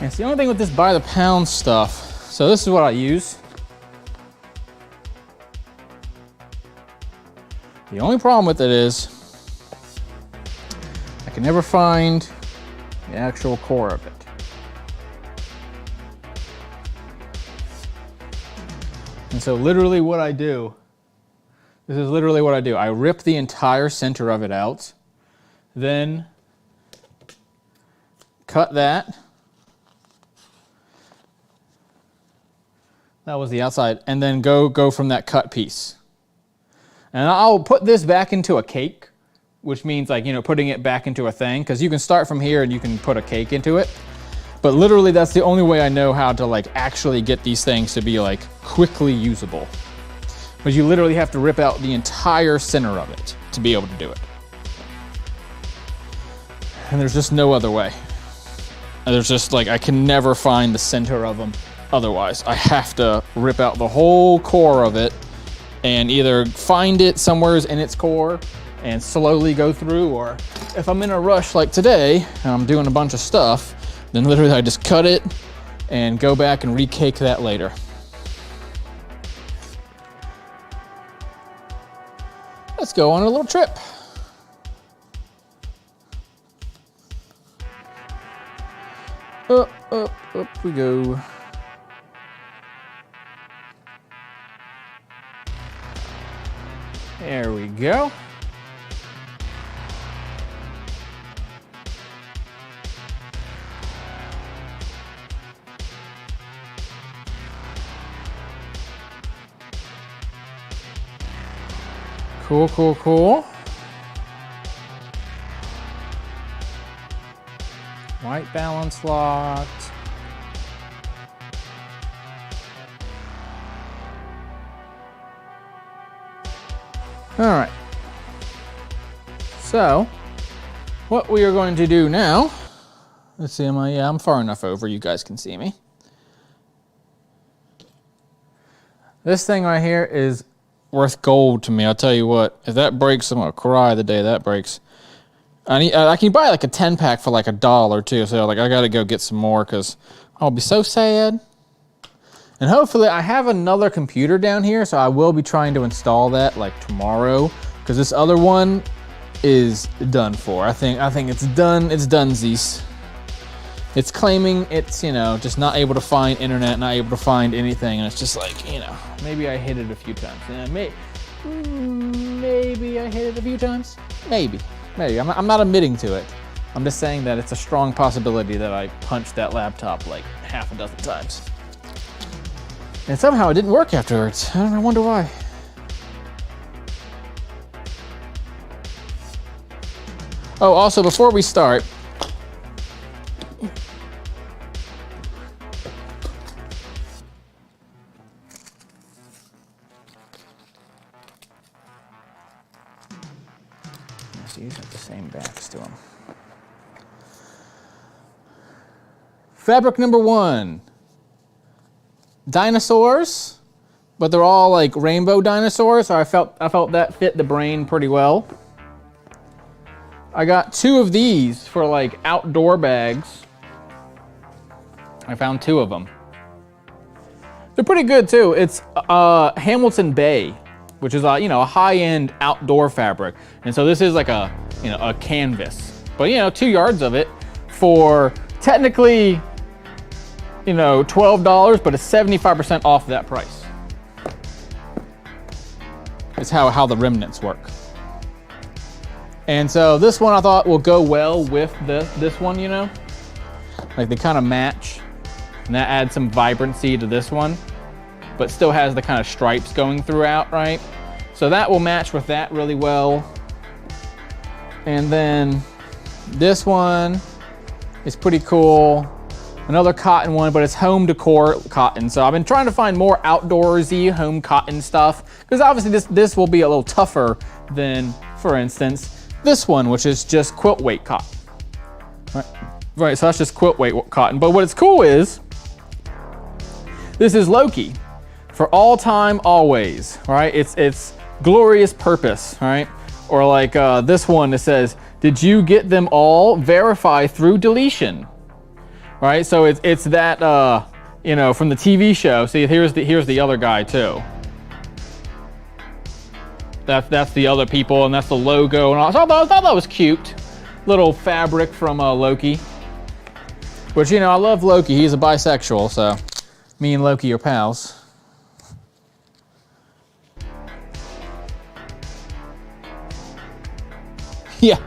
S1: It's the only thing with this by the pound stuff. So this is what I use. The only problem with it is I can never find the actual core of it. And so literally what I do, this is literally what I do. I rip the entire center of it out, then cut that. That was the outside, and then go from that cut piece. And I'll put this back into a cake, which means, like, you know, putting it back into a thing, because you can start from here and you can put a cake into it. But literally that's the only way I know how to, like, actually get these things to be, like, quickly usable. But you literally have to rip out the entire center of it to be able to do it. And there's just no other way. And there's just, like, I can never find the center of them. Otherwise, I have to rip out the whole core of it and either find it somewhere in its core and slowly go through, or if I'm in a rush like today and I'm doing a bunch of stuff, then literally I just cut it and go back and recake that later. Let's go on a little trip. Up we go. There we go. Cool, cool, cool. White balance locked. All right. So, what we are going to do now, let's see, I'm far enough over, you guys can see me. This thing right here is worth gold to me. I'll tell you what. If that breaks, I'm gonna cry the day that breaks. I can buy like a 10-pack for like $1 too. So like I gotta go get some more because I'll be so sad. And hopefully I have another computer down here, so I will be trying to install that like tomorrow because this other one is done for. I think it's done. It's donesies. It's claiming it's, you know, just not able to find internet, not able to find anything, and it's just like, you know, maybe I hit it a few times. Yeah, maybe I hit it a few times. Maybe. I'm not admitting to it. I'm just saying that it's a strong possibility that I punched that laptop like half a dozen times. And somehow it didn't work afterwards. I wonder why. Oh, also before we start, these have the same backs to them. Fabric number 1. Dinosaurs, but they're all like rainbow dinosaurs, so I felt that fit the brain pretty well. I got 2 of these for like outdoor bags. I found 2 of them. They're pretty good too. It's Hamilton Bay, which is you know, a high-end outdoor fabric, and so this is like a, you know, a canvas, but you know, 2 yards of it for technically, you know, $12, but it's 75% off that price. It's how the remnants work. And so this one I thought will go well with this one, you know, like they kind of match, and that adds some vibrancy to this one, but still has the kind of stripes going throughout, right? So that will match with that really well. And then this one is pretty cool. Another cotton one, but it's home decor cotton. So I've been trying to find more outdoorsy home cotton stuff, because obviously this will be a little tougher than, for instance, this one, which is just quilt weight cotton. Right, so that's just quilt weight cotton. But what it's cool is, this is Loki, for all time, always, right? It's glorious purpose, right? Or like this one that says, did you get them all? Verify through deletion. Right, so it's that you know, from the TV show. See, here's the other guy too. That's the other people, and that's the logo and all. So I thought that was cute, little fabric from Loki. Which, you know, I love Loki. He's a bisexual, so me and Loki are pals. Yeah,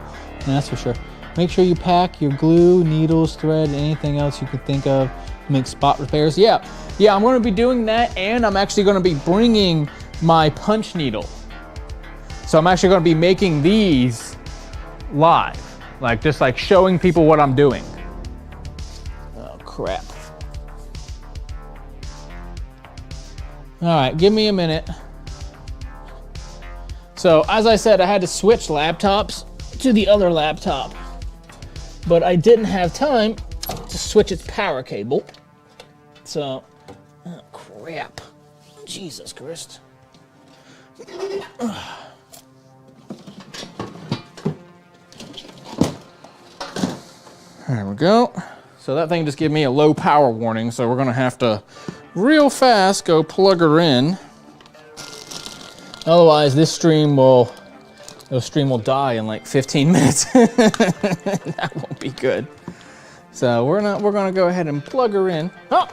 S1: that's for sure. Make sure you pack your glue, needles, thread, anything else you could think of to make spot repairs. Yeah, I'm going to be doing that, and I'm actually going to be bringing my punch needle. So I'm actually going to be making these live, like just like showing people what I'm doing. Oh, crap. All right, give me a minute. So as I said, I had to switch laptops to the other laptop, but I didn't have time to switch its power cable. So, oh crap. Jesus Christ. There we go. So that thing just gave me a low power warning, so we're gonna have to real fast go plug her in. Otherwise this stream will die in like 15 minutes. That won't be good. So we're gonna go ahead and plug her in. Oh,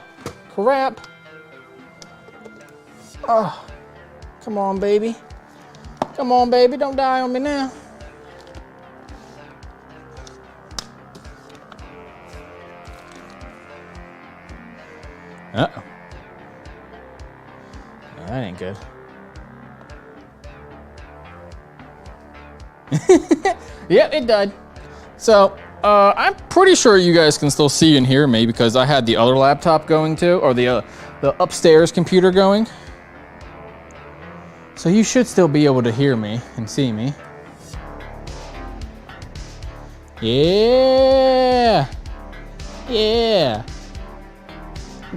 S1: crap. Oh, come on, baby. Come on, baby, don't die on me now. Uh-oh. No, that ain't good. Yep, it died. So, I'm pretty sure you guys can still see and hear me because I had the other laptop going too, or the upstairs computer going. So you should still be able to hear me and see me. Yeah. Yeah.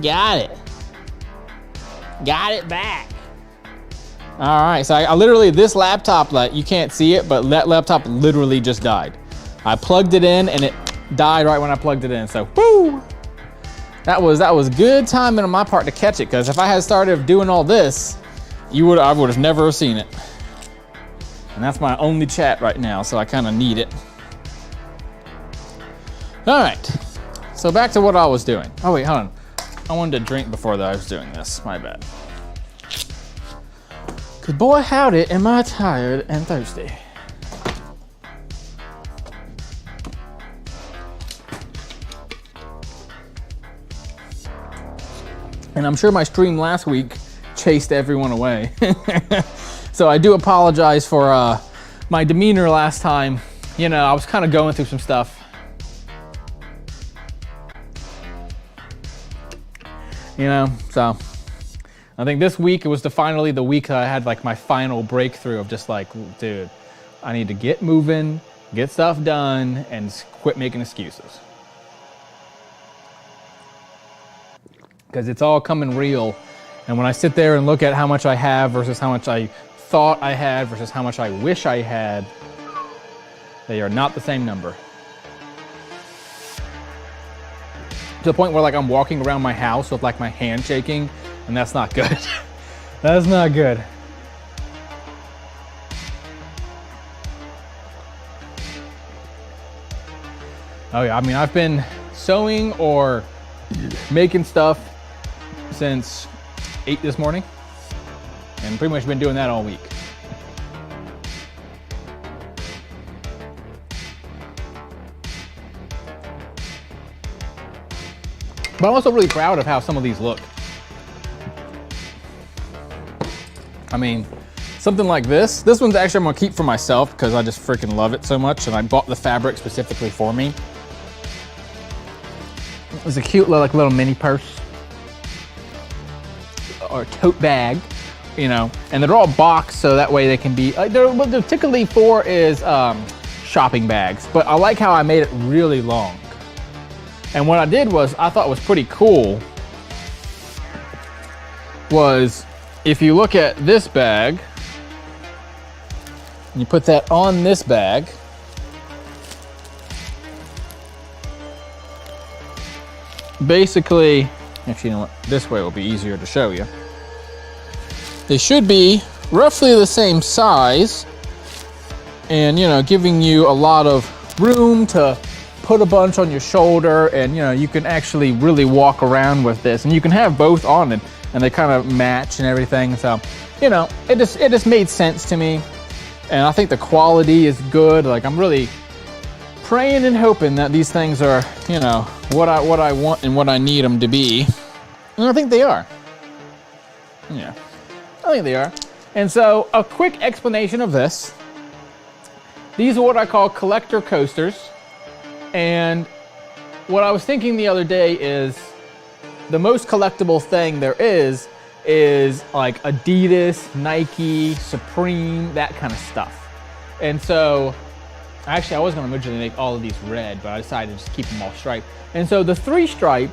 S1: Got it. Got it back. All right, so I literally, this laptop, like, you can't see it, but that laptop literally just died. I plugged it in and it died right when I plugged it in, so woo! That was good timing on my part to catch it, because if I had started doing all this, I would have never seen it. And that's my only chat right now, so I kind of need it. All right, so back to what I was doing. Oh wait, hold on. I wanted to drink before I was doing this, my bad. Cause boy howdy, am I tired and thirsty. And I'm sure my stream last week chased everyone away. So I do apologize for my demeanor last time. You know, I was kind of going through some stuff. You know, so I think this week it was finally the week that I had like my final breakthrough of just like, dude, I need to get moving, get stuff done, and quit making excuses. Because it's all coming real. And when I sit there and look at how much I have versus how much I thought I had versus how much I wish I had, they are not the same number. To the point where like I'm walking around my house with like my hand shaking, and that's not good. That's not good. Oh yeah, I mean, I've been sewing or making stuff since 8 this morning, and pretty much been doing that all week. But I'm also really proud of how some of these look. I mean, something like this. This one's actually I'm gonna keep for myself because I just freaking love it so much, and I bought the fabric specifically for me. It's a cute little, like, little mini purse or tote bag, you know, and they're all boxed so that way they can be, what they're typically for is shopping bags, but I like how I made it really long. And what I did was, I thought was pretty cool, was if you look at this bag, and you put that on this bag, basically, actually, you know what, this way will be easier to show you. They should be roughly the same size, and, you know, giving you a lot of room to put a bunch on your shoulder, and, you know, you can actually really walk around with this, and you can have both on it, and they kind of match and everything. So, you know, it just made sense to me, and I think the quality is good. Like, I'm really praying and hoping that these things are, you know, what I want and what I need them to be, and I think they are. Yeah, I think they are. And so, a quick explanation of this. These are what I call collector coasters. And what I was thinking the other day is the most collectible thing there is like Adidas, Nike, Supreme, that kind of stuff. And so, actually I was going to originally make all of these red, but I decided to just keep them all striped. And so the 3-stripe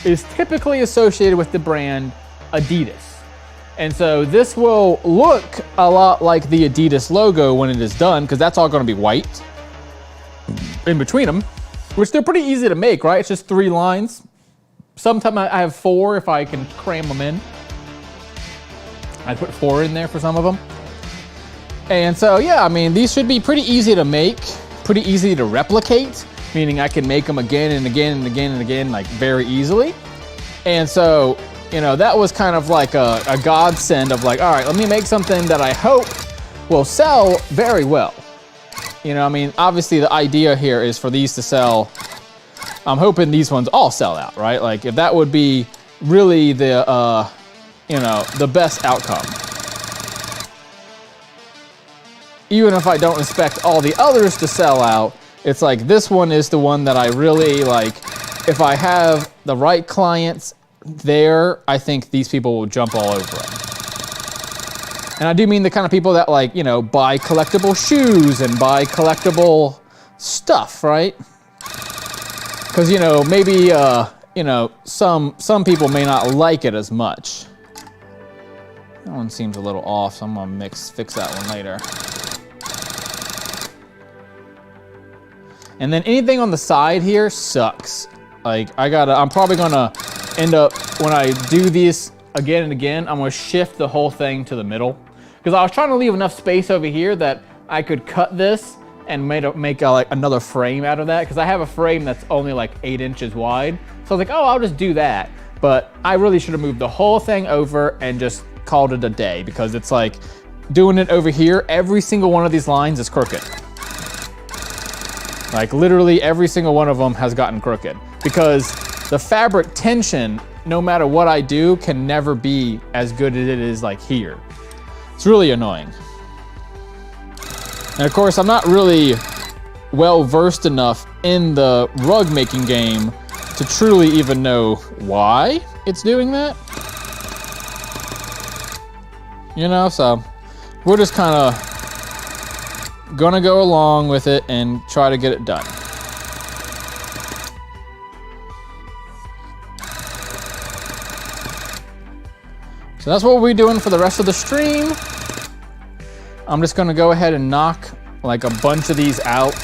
S1: is typically associated with the brand Adidas. And so this will look a lot like the Adidas logo when it is done, because that's all going to be white in between them, which they're pretty easy to make, right? It's just 3 lines. Sometimes I have 4 if I can cram them in. I put 4 in there for some of them. And so, yeah, I mean, these should be pretty easy to make, pretty easy to replicate, meaning I can make them again and again and again and again, like, very easily. And so, you know, that was kind of like a godsend of like, all right, let me make something that I hope will sell very well. You know, I mean, obviously the idea here is for these to sell. I'm hoping these ones all sell out, right? Like, if that would be really the, you know, the best outcome. Even if I don't expect all the others to sell out, it's like this one is the one that I really like. If I have the right clients there, I think these people will jump all over them. And I do mean the kind of people that, like, you know, buy collectible shoes and buy collectible stuff, right? Because, you know, maybe, you know, some people may not like it as much. That one seems a little off, so I'm gonna fix that one later. And then anything on the side here sucks. Like I'm probably gonna end up, when I do this again and again, I'm gonna shift the whole thing to the middle. Because I was trying to leave enough space over here that I could cut this and make like another frame out of that. Because I have a frame that's only like 8 inches wide. So I was like, oh, I'll just do that. But I really should have moved the whole thing over and just called it a day, because it's like doing it over here, every single one of these lines is crooked. Like literally every single one of them has gotten crooked, because the fabric tension, no matter what I do, can never be as good as it is like here. It's really annoying. And of course, I'm not really well versed enough in the rug making game to truly even know why it's doing that. You know, so we're just kind of gonna go along with it and try to get it done. So that's what we'll be doing for the rest of the stream. I'm just gonna go ahead and knock like a bunch of these out,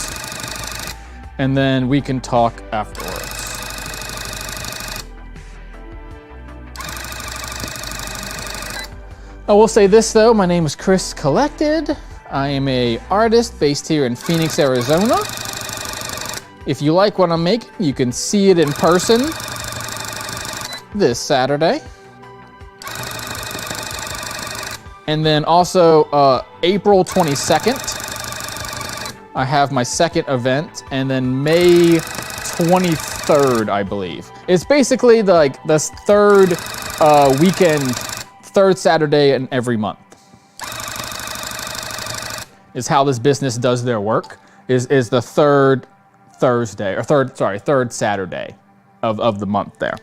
S1: and then we can talk afterwards. I will say this though, my name is Chris Collected. I am an artist based here in Phoenix, Arizona. If you like what I'm making, you can see it in person this Saturday. And then also April 22nd, I have my second event, and then May 23rd, I believe. It's basically the third weekend, third Saturday in every month is how this business does their work, is the third Thursday, or third Saturday of the month there.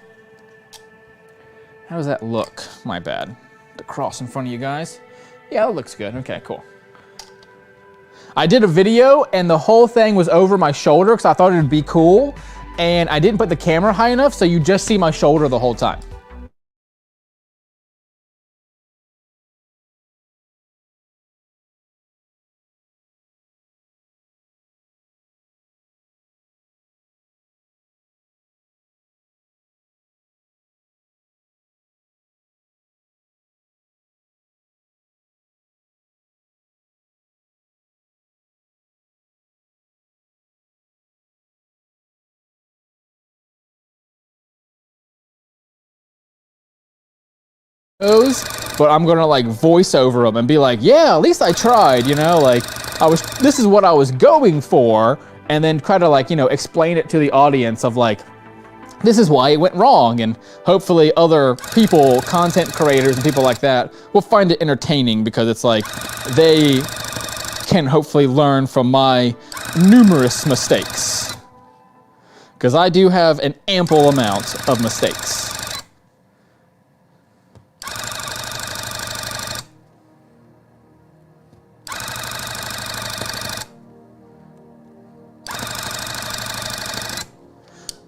S1: How does that look? My bad. The cross in front of you guys. Yeah, that looks good. Okay, cool. I did a video and the whole thing was over my shoulder because I thought it'd be cool, and I didn't put the camera high enough, so you just see my shoulder the whole time. But I'm gonna like voice over them and be like, yeah, at least I tried, you know, like this is what I was going for, and then try to like, you know, explain it to the audience of like, this is why it went wrong, and hopefully other people, content creators and people like that, will find it entertaining, because it's like they can hopefully learn from my numerous mistakes, because I do have an ample amount of mistakes.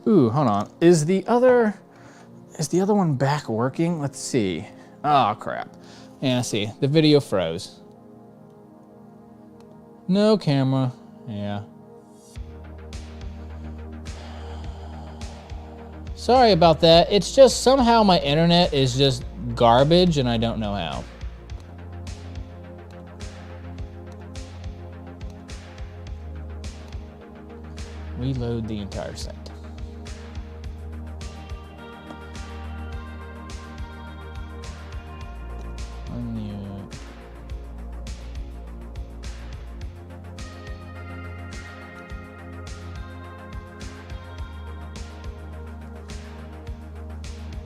S1: Ooh, hold on. Is the other one back working? Let's see. Oh, crap. Yeah, see. The video froze. No camera. Yeah. Sorry about that. It's just somehow my internet is just garbage and I don't know how. Reload the entire site. Unmute.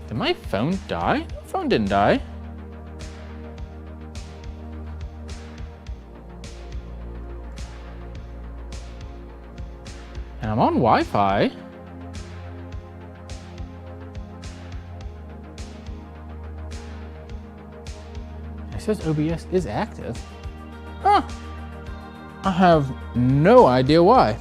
S1: Did my phone die? My phone didn't die. And I'm on Wi-Fi. It says OBS is active. Huh. I have no idea why.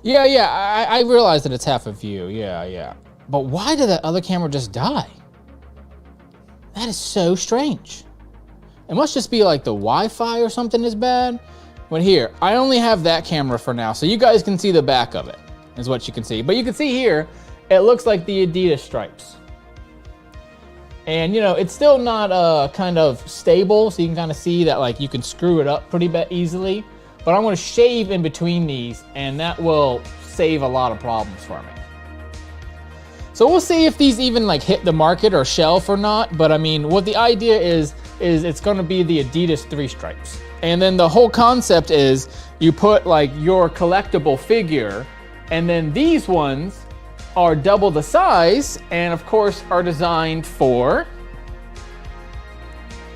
S1: Yeah, yeah, I realize that it's half a view. Yeah, yeah. But why did that other camera just die? That is so strange. It must just be like the Wi-Fi or something is bad. But here, I only have that camera for now, so you guys can see the back of it, is what you can see. But you can see here, it looks like the Adidas stripes. And you know, it's still not kind of stable, so you can kind of see that like you can screw it up pretty easily. But I'm gonna shave in between these, and that will save a lot of problems for me. So we'll see if these even like hit the market or shelf or not. But I mean, what the idea is it's gonna be the Adidas 3 stripes. And then the whole concept is you put like your collectible figure, and then these ones are double the size, and of course are designed for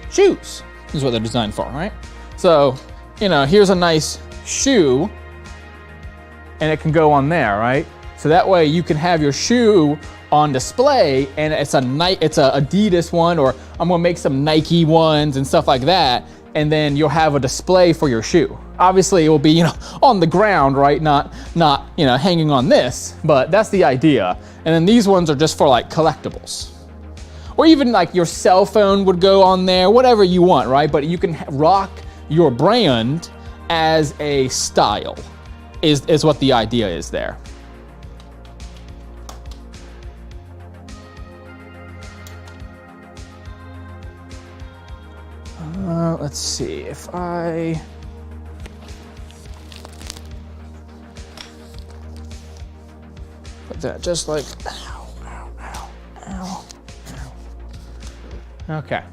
S1: shoes. This is what they're designed for, right? So, you know, here's a nice shoe, and it can go on there, right? So that way you can have your shoe on display, and it's a Adidas one, or I'm gonna make some Nike ones and stuff like that, and then you'll have a display for your shoe. Obviously it will be, you know, on the ground, right? Not, you know, hanging on this, but that's the idea. And then these ones are just for like collectibles. Or even like your cell phone would go on there, whatever you want, right? But you can rock your brand as a style, is what the idea is there. Let's see if I... put that just like... Ow, ow, ow, ow, ow. Okay.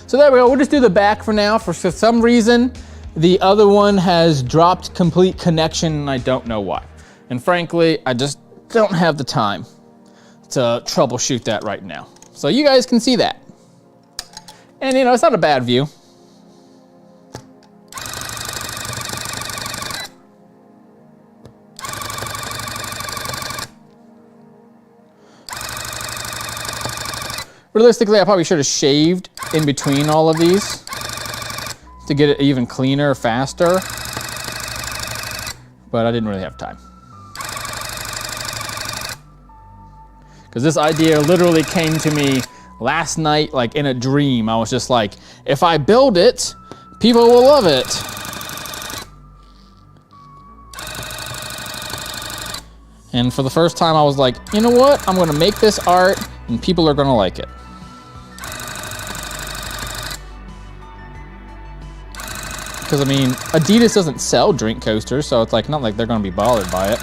S1: So there we go. We'll just do the back for now. For some reason, the other one has dropped complete connection, and I don't know why. And frankly, I just don't have the time to troubleshoot that right now. So you guys can see that. And you know, it's not a bad view. Realistically, I probably should have shaved in between all of these to get it even cleaner, faster. But I didn't really have time. Because this idea literally came to me last night, like in a dream. I was just like, if I build it, people will love it. And for the first time, I was like, you know what? I'm gonna make this art and people are gonna like it. Because I mean, Adidas doesn't sell drink coasters, so it's like not like they're gonna be bothered by it.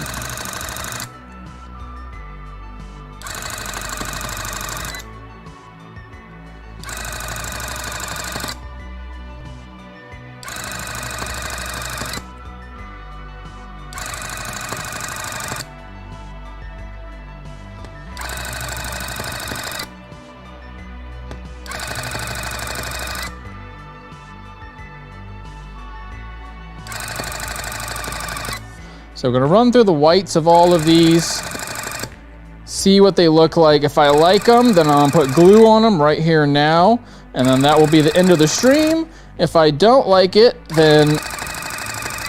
S1: So we're gonna run through the whites of all of these, see what they look like. If I like them, then I'll put glue on them right here now, and then that will be the end of the stream. If I don't like it, then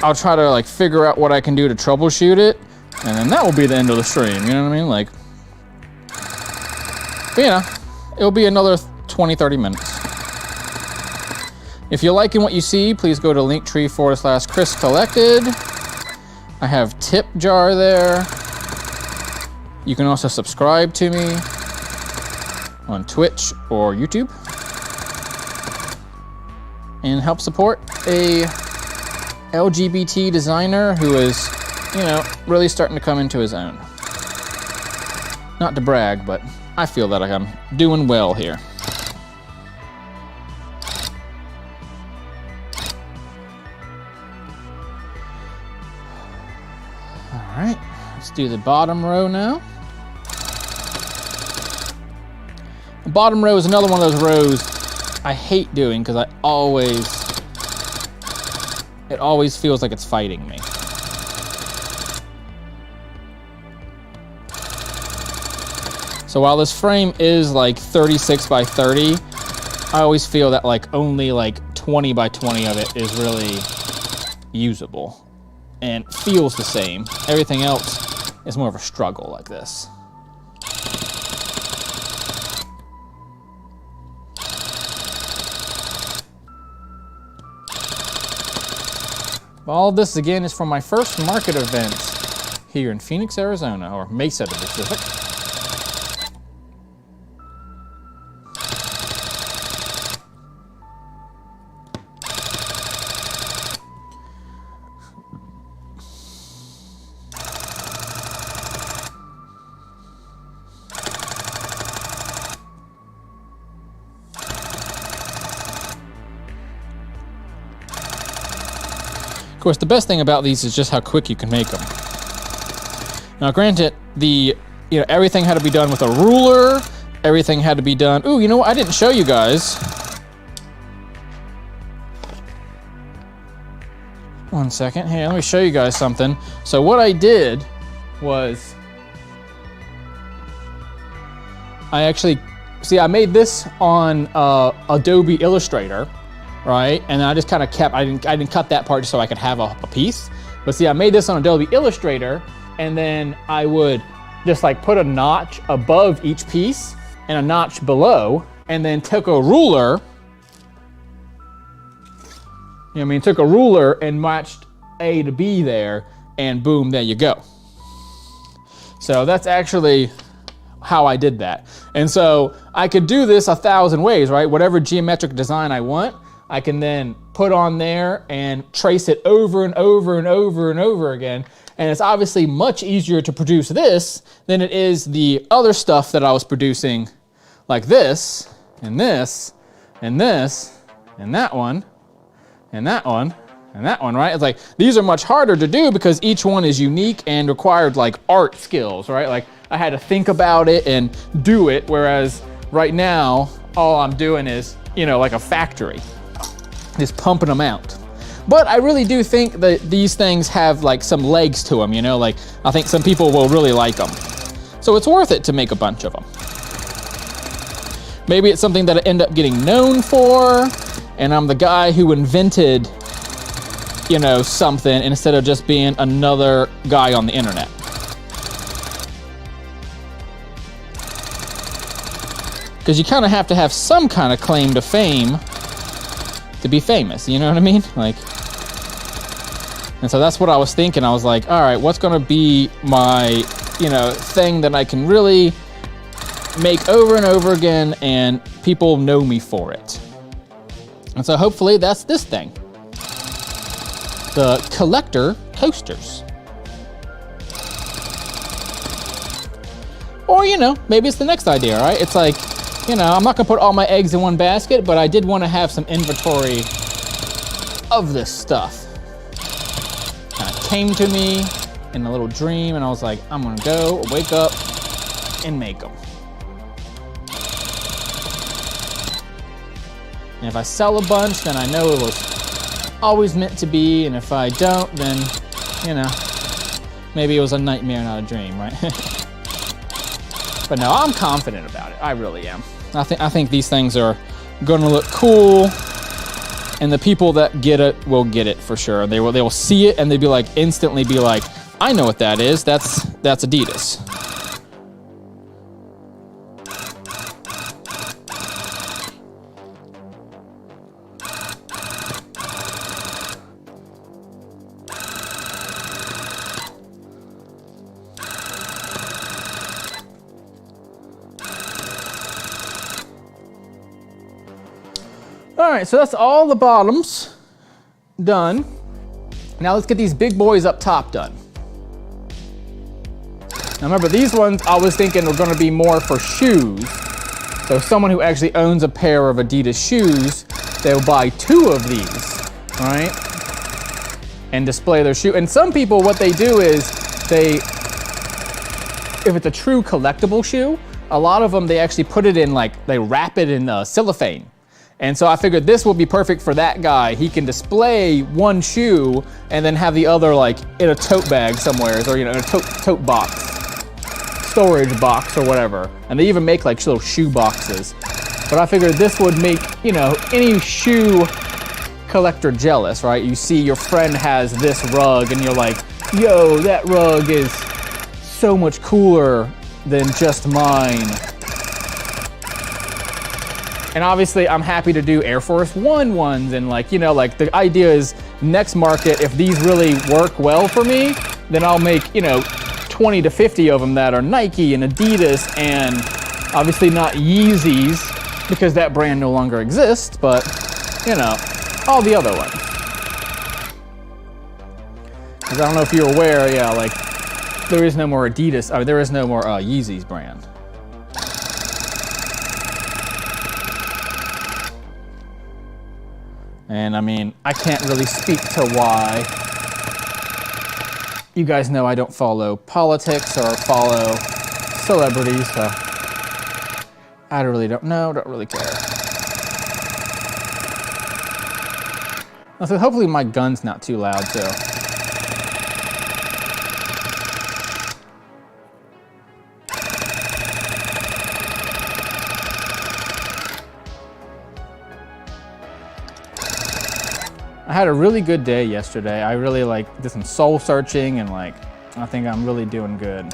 S1: I'll try to like figure out what I can do to troubleshoot it, and then that will be the end of the stream, you know what I mean? Like, but, you know, it'll be another 20-30 minutes. If you're liking what you see, please go to linktree/Chris Collected. I have tip jar there. You can also subscribe to me on Twitch or YouTube and help support a LGBT designer who is, you know, really starting to come into his own. Not to brag, but I feel that I'm doing well here. All right, let's do the bottom row now. The bottom row is another one of those rows I hate doing because it always feels like it's fighting me. So while this frame is like 36 by 30, I always feel that like only like 20 by 20 of it is really usable. and feels the same. Everything else is more of a struggle like this. All of this, again, is from my first market event here in Phoenix, Arizona, or Mesa to be specific. Of course, the best thing about these is just how quick you can make them. Now, granted, everything had to be done with a ruler. Everything had to be done. Ooh, you know what? I didn't show you guys. One second. Hey, let me show you guys something. So what I did was I made this on Adobe Illustrator. Right, and I just kind of kept, I didn't cut that part just so I could have a piece. But see, I made this on Adobe Illustrator, and then I would just like put a notch above each piece and a notch below, and then took a ruler, took a ruler and matched A to B there, and boom, there you go. So that's actually how I did that. And so I could do this 1,000 ways, right? Whatever geometric design I want, I can then put on there and trace it over and over and over and over again. And it's obviously much easier to produce this than it is the other stuff that I was producing, like this, and this, and this, and that one, and that one, and that one, right? It's like, these are much harder to do because each one is unique and required like art skills, right? Like I had to think about it and do it, whereas right now, all I'm doing is, like a factory. Just pumping them out. But I really do think that these things have like some legs to them, like I think some people will really like them. So it's worth it to make a bunch of them. Maybe it's something that I end up getting known for, and I'm the guy who invented, something instead of just being another guy on the internet. Because you kind of have to have some kind of claim to fame to be famous, you know what I mean? Like, and so that's what I was thinking. I was like, all right, what's gonna be my, thing that I can really make over and over again and people know me for it. And so hopefully that's this thing. The collector coasters. Or, maybe it's the next idea, right? It's like, I'm not gonna put all my eggs in one basket, but I did want to have some inventory of this stuff. Kind of came to me in a little dream, and I was like, I'm gonna go, wake up, and make them. And if I sell a bunch, then I know it was always meant to be, and if I don't, then, maybe it was a nightmare, not a dream, right? But no, I'm confident about it. I really am. I think these things are gonna look cool, and the people that get it will get it for sure. They will see it and they'd be like, instantly be like, I know what that is. That's Adidas. All right, so that's all the bottoms done. Now let's get these big boys up top done. Now remember, these ones I was thinking were gonna be more for shoes. So someone who actually owns a pair of Adidas shoes, they'll buy 2 of these, all right? And display their shoe. And some people, what they do is if it's a true collectible shoe, a lot of them, they actually put it in they wrap it in cellophane. And so I figured this will be perfect for that guy. He can display one shoe and then have the other in a tote bag somewhere, or in a tote box, storage box or whatever. And they even make little shoe boxes. But I figured this would make, any shoe collector jealous, right? You see your friend has this rug and you're like, yo, that rug is so much cooler than just mine. And obviously I'm happy to do Air Force One ones, and like, you know, like the idea is next market, if these really work well for me, then I'll make, you know, 20 to 50 of them that are Nike and Adidas, and obviously not Yeezys because that brand no longer exists, but you know, all the other ones. Because I don't know if you're aware, yeah, like there is no more Adidas, I mean, there is no more Yeezys brand. And I mean, I can't really speak to why. You guys know I don't follow politics or follow celebrities, so I really don't know, don't really care. So hopefully my gun's not too loud too. I had a really good day yesterday. I really like did some soul searching, and like I think I'm really doing good.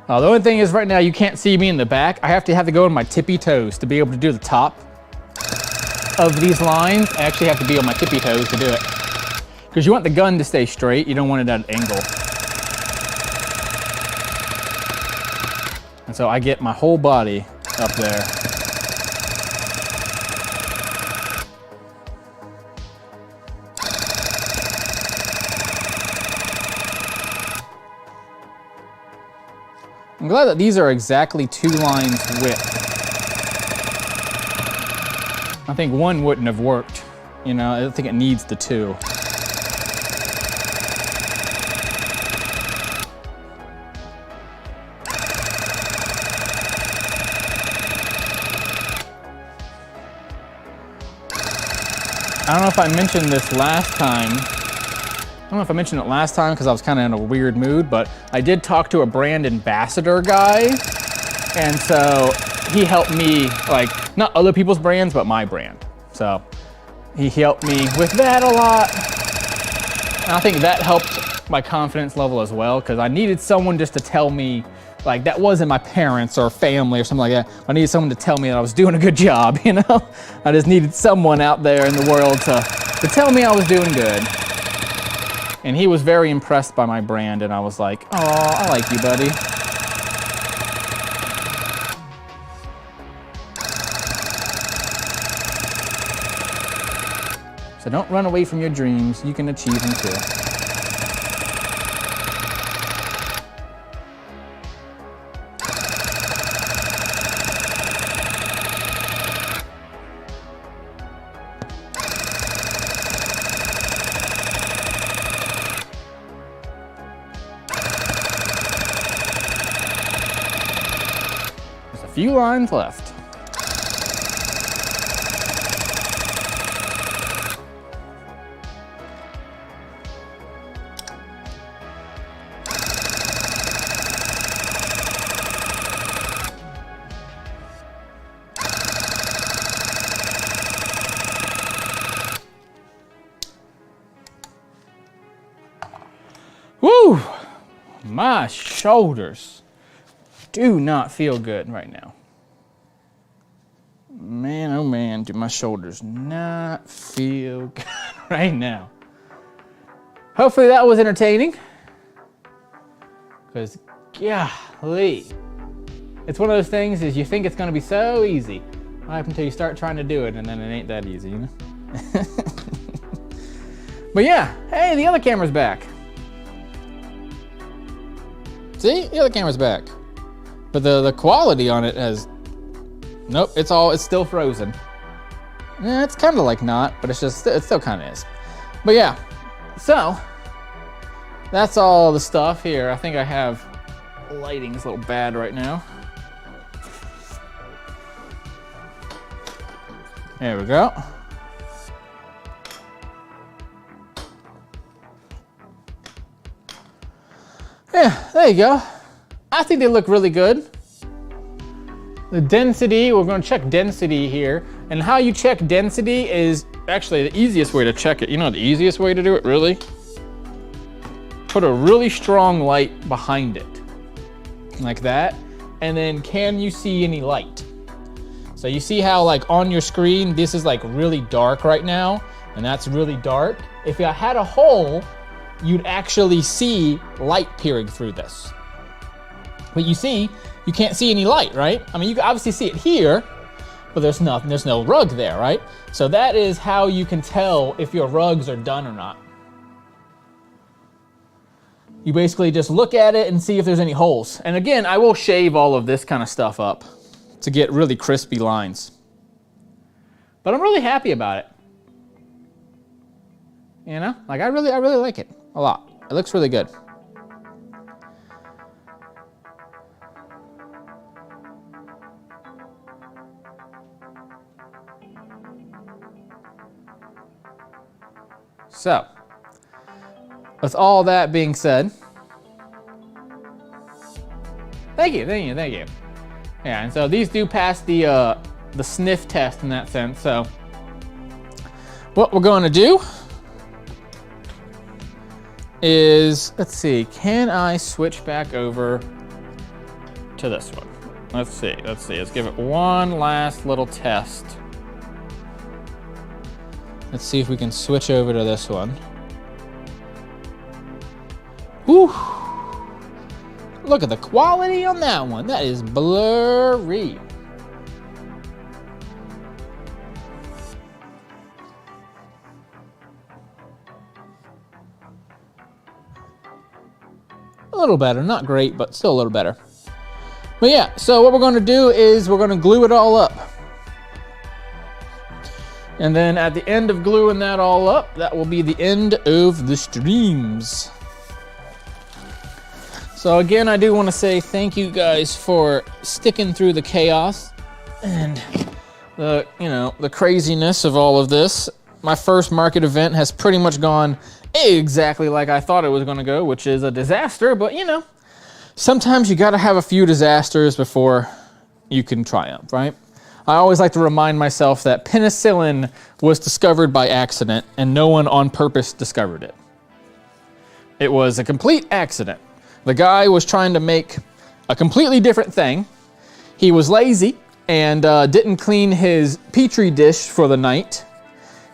S1: The only thing is right now you can't see me in the back. I have to go on my tippy toes to be able to do the top of these lines. I actually have to be on my tippy toes to do it. Because you want the gun to stay straight, you don't want it at an angle. And so I get my whole body up there. I'm glad that these are exactly 2 lines width. I think one wouldn't have worked. You know, I don't think it needs the 2. I don't know if I mentioned this last time. I don't know if I mentioned it last time because I was kind of in a weird mood, but I did talk to a brand ambassador guy, and so he helped me, like, not other people's brands, but my brand. So he helped me with that a lot, and I think that helped my confidence level as well, because I needed someone just to tell me, like, that wasn't my parents or family or something like that. I needed someone to tell me that I was doing a good job, you know? I just needed someone out there in the world to tell me I was doing good. And he was very impressed by my brand, and I was like, oh, I like you, buddy. So don't run away from your dreams. You can achieve them too. Few lines left. Woo! My shoulders do not feel good right now. Man, oh man, do my shoulders not feel good right now. Hopefully that was entertaining. Because, golly, it's one of those things is you think it's going to be so easy right until you start trying to do it, and then it ain't that easy, you know? But yeah, hey, the other camera's back. See, the other camera's back. But the quality on it has, nope, it's still frozen. Yeah, it's kind of like not, but it still kind of is. But yeah, so that's all the stuff here. I think I have lighting's a little bad right now. There we go. Yeah, there you go. I think they look really good. The density, we're going to check density here. And how you check density is actually the easiest way to check it. You know the easiest way to do it, really? Put a really strong light behind it. Like that. And then can you see any light? So you see how like on your screen, this is like really dark right now. And that's really dark. If I had a hole, you'd actually see light peering through this. But you see, you can't see any light, right? I mean, you can obviously see it here, but there's no rug there, right? So that is how you can tll if your rugs are done or not. You basically just look at it and see if there's any holes. And again, I will shave all of this kind of stuff up to get really crispy lines. But I'm really happy about it. You know, like I really like it a lot. It looks really good. So, with all that being said, thank you. Yeah, and so these do pass the sniff test in that sense. So, what we're going to do is, let's see, can I switch back over to this one? Let's see, let's give it one last little test. Let's see if we can switch over to this one. Whew. Look at the quality on that one. That is blurry. A little better, not great, but still a little better. But yeah, so what we're going to do is we're going to glue it all up. And then at the end of gluing that all up, that will be the end of the streams. So again, I do want to say thank you guys for sticking through the chaos and the, you know, the craziness of all of this. My first market event has pretty much gone exactly like I thought it was going to go, which is a disaster. But you know, sometimes you got to have a few disasters before you can triumph, right? I always like to remind myself that penicillin was discovered by accident and no one on purpose discovered it. It was a complete accident. The guy was trying to make a completely different thing. He was lazy and didn't clean his petri dish for the night.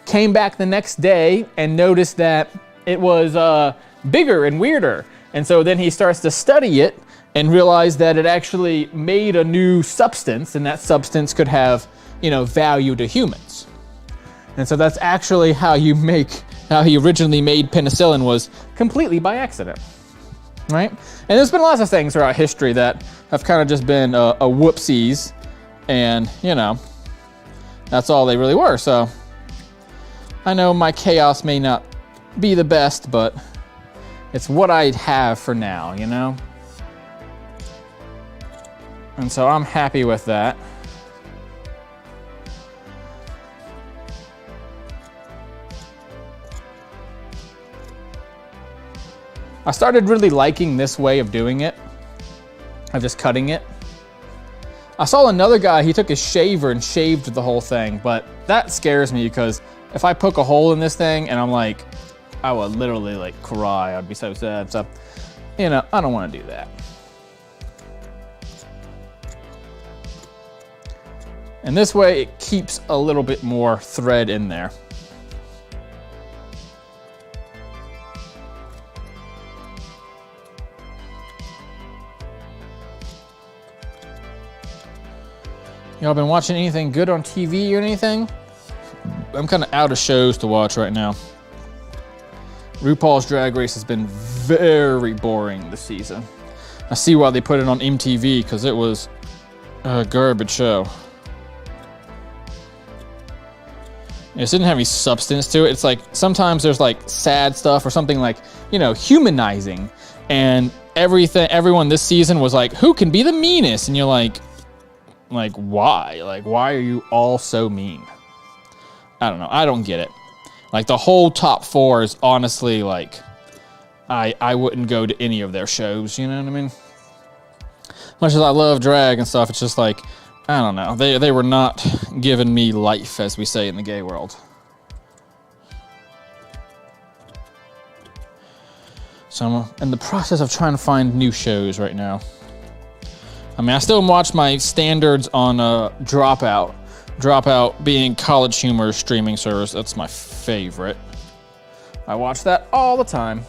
S1: Came back the next day and noticed that it was bigger and weirder. And so then he starts to study it and realized that it actually made a new substance, and that substance could have, you know, value to humans. And so that's actually how he originally made penicillin, was completely by accident, right? And there's been lots of things throughout history that have kind of just been a whoopsies, and you know, that's all they really were. So I know my chaos may not be the best, but it's what I have for now, you know? And so I'm happy with that. I started really liking this way of doing it, of just cutting it. I saw another guy, he took his shaver and shaved the whole thing, but that scares me because if I poke a hole in this thing and I'm like, I would literally like cry, I'd be so sad. So, you know, I don't want to do that. And this way it keeps a little bit more thread in there. Y'all been watching anything good on TV or anything? I'm kind of out of shows to watch right now. RuPaul's Drag Race has been very boring this season. I see why they put it on MTV, because it was a garbage show. It just didn't have any substance to it. It's like sometimes there's like sad stuff or something like, you know, humanizing, and everyone this season was like, who can be the meanest? And you're like why? Like, why are you all so mean? I don't know. I don't get it. Like, the whole top 4 is honestly like, I wouldn't go to any of their shows, you know what I mean? Much as I love drag and stuff, it's just like, I don't know. They were not giving me life, as we say in the gay world. So I'm in the process of trying to find new shows right now. I mean, I still watch my standards on Dropout. Dropout being College Humor streaming service. That's my favorite. I watch that all the time.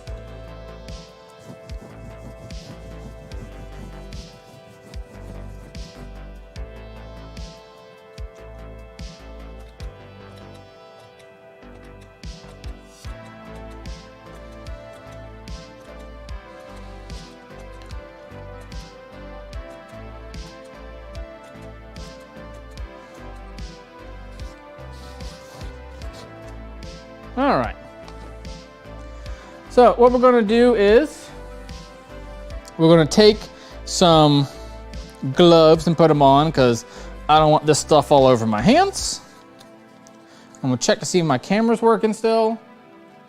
S1: All right. So what we're going to do is we're going to take some gloves and put them on because I don't want this stuff all over my hands. I'm going to check to see if my camera's working still.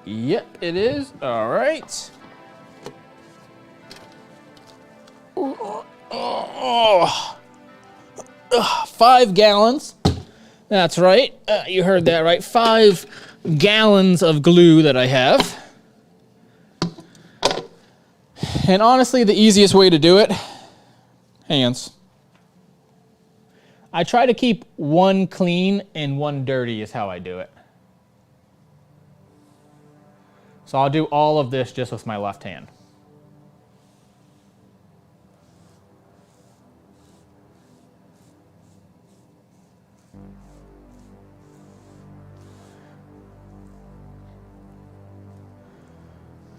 S1: Yep, it is. All right. Oh. 5 gallons. That's right. You heard that right. 5 gallons of glue that I have. And honestly, the easiest way to do it, hands. I try to keep one clean and one dirty is how I do it. So I'll do all of this just with my left hand.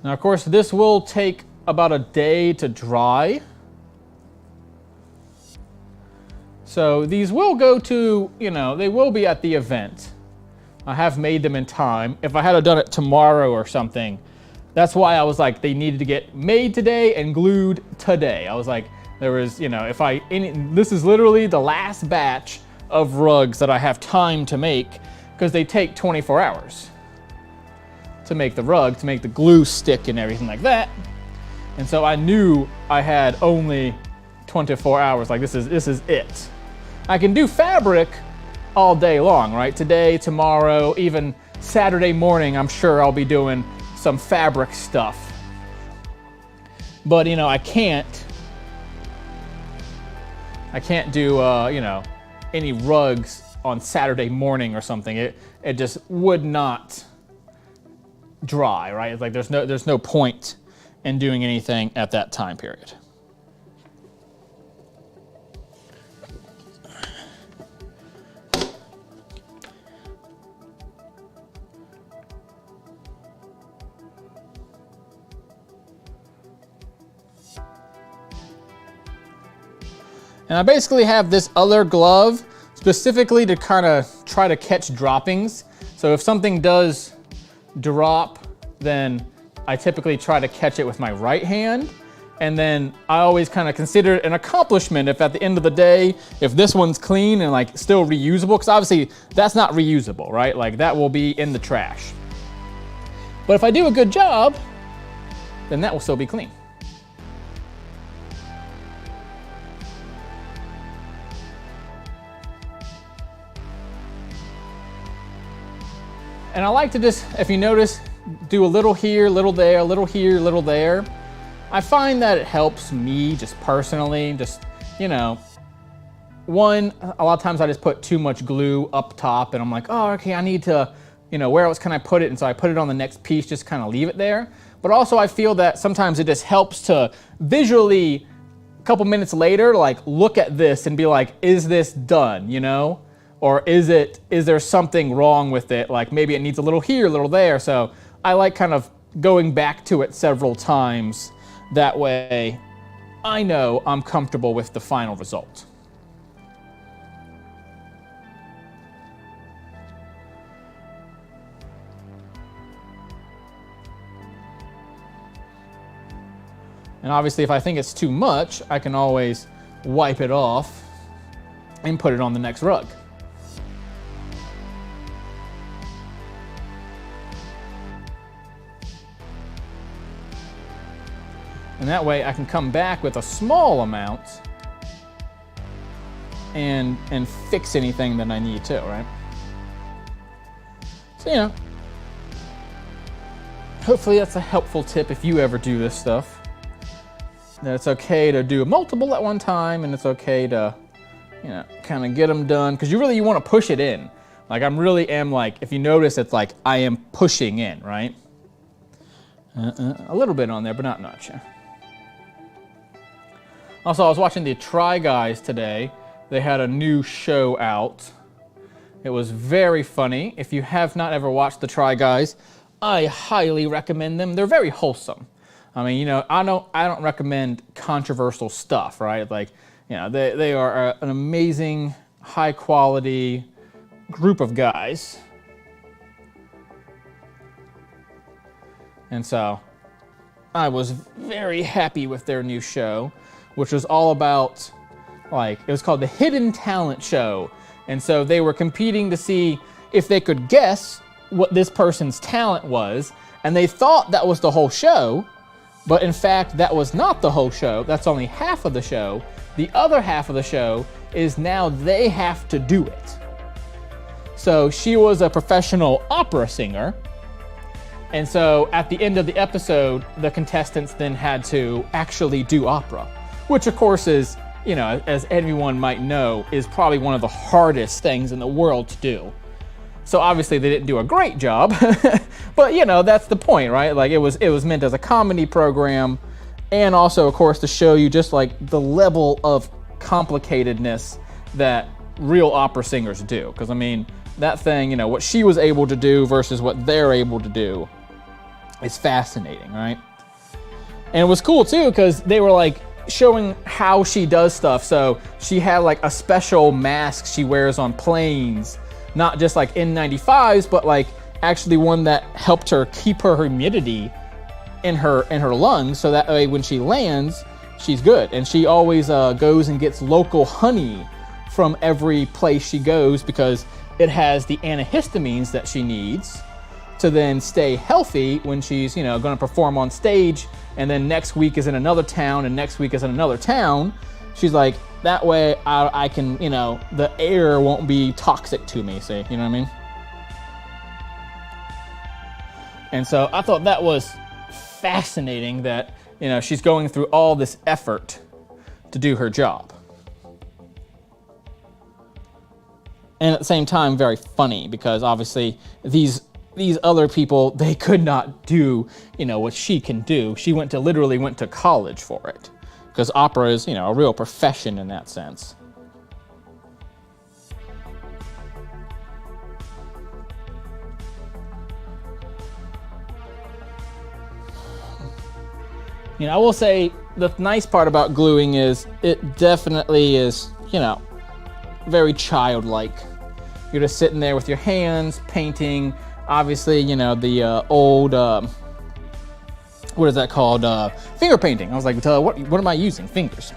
S1: Now, of course, this will take about a day to dry. So these will go to, you know, they will be at the event. I have made them in time. If I had done it tomorrow or something, that's why I was like, they needed to get made today and glued today. I was like, there was, you know, this is literally the last batch of rugs that I have time to make because they take 24 hours. To make the rug, to make the glue stick and everything like that. And so I knew I had only 24 hours, like this is it. I can do fabric all day long, right? Today, tomorrow, even Saturday morning, I'm sure I'll be doing some fabric stuff. But, you know, I can't do, you know, any rugs on Saturday morning or something. It just would not dry, right? It's like there's no point in doing anything at that time period. And I basically have this other glove specifically to kind of try to catch droppings. So if something does drop, then I typically try to catch it with my right hand. And then I always kind of consider it an accomplishment if at the end of the day, if this one's clean and like still reusable, because obviously that's not reusable, right? Like that will be in the trash. But if I do a good job, then that will still be clean. And I like to just, if you notice, do a little here, little there, a little here, little there. I find that it helps me just personally, just, you know, a lot of times I just put too much glue up top and I'm like, oh, okay, I need to, you know, where else can I put it? And so I put it on the next piece, just kind of leave it there. But also I feel that sometimes it just helps to visually, a couple minutes later, like look at this and be like, is this done, you know? Or is there something wrong with it? Like maybe it needs a little here, a little there. So I like kind of going back to it several times. That way I know I'm comfortable with the final result. And obviously if I think it's too much, I can always wipe it off and put it on the next rug. And that way I can come back with a small amount and fix anything that I need to, right? So, you know, hopefully that's a helpful tip if you ever do this stuff. That it's okay to do multiple at one time, and it's okay to, you know, kind of get them done, because you want to push it in. Like I really am, like, if you notice, it's like I am pushing in, right? A little bit on there, but not much. Also, I was watching the Try Guys today. They had a new show out. It was very funny. If you have not ever watched the Try Guys, I highly recommend them. They're very wholesome. I mean, you know, I don't recommend controversial stuff, right? Like, you know, they are an amazing, high quality group of guys. And so I was very happy with their new show, which was all about, like, it was called the Hidden Talent Show. And so they were competing to see if they could guess what this person's talent was. And they thought that was the whole show, but in fact, that was not the whole show. That's only half of the show. The other half of the show is now they have to do it. So she was a professional opera singer. And so at the end of the episode, the contestants then had to actually do opera, which of course is, you know, as everyone might know, is probably one of the hardest things in the world to do. So obviously they didn't do a great job, but you know, that's the point, right? Like it was meant as a comedy program, and also of course to show you just like the level of complicatedness that real opera singers do. Because I mean, that thing, you know, what she was able to do versus what they're able to do is fascinating, right? And it was cool too, because they were like showing how she does stuff. So she had like a special mask she wears on planes, not just like N95s, but like actually one that helped her keep her humidity in her lungs, so that way when she lands, she's good. And she always goes and gets local honey from every place she goes, because it has the antihistamines that she needs to then stay healthy when she's, you know, going to perform on stage, and then next week is in another town, and next week is in another town. She's like, that way I can, you know, the air won't be toxic to me, see, you know what I mean? And so I thought that was fascinating that, you know, she's going through all this effort to do her job. And at the same time, very funny, because obviously these other people, they could not do, you know, what she can do. She literally went to college for it, because opera is, you know, a real profession in that sense. You know, I will say the nice part about gluing is it definitely is, you know, very childlike. You're just sitting there with your hands painting. Obviously, you know, the old, what is that called? Finger painting. I was like, what am I using? Fingers.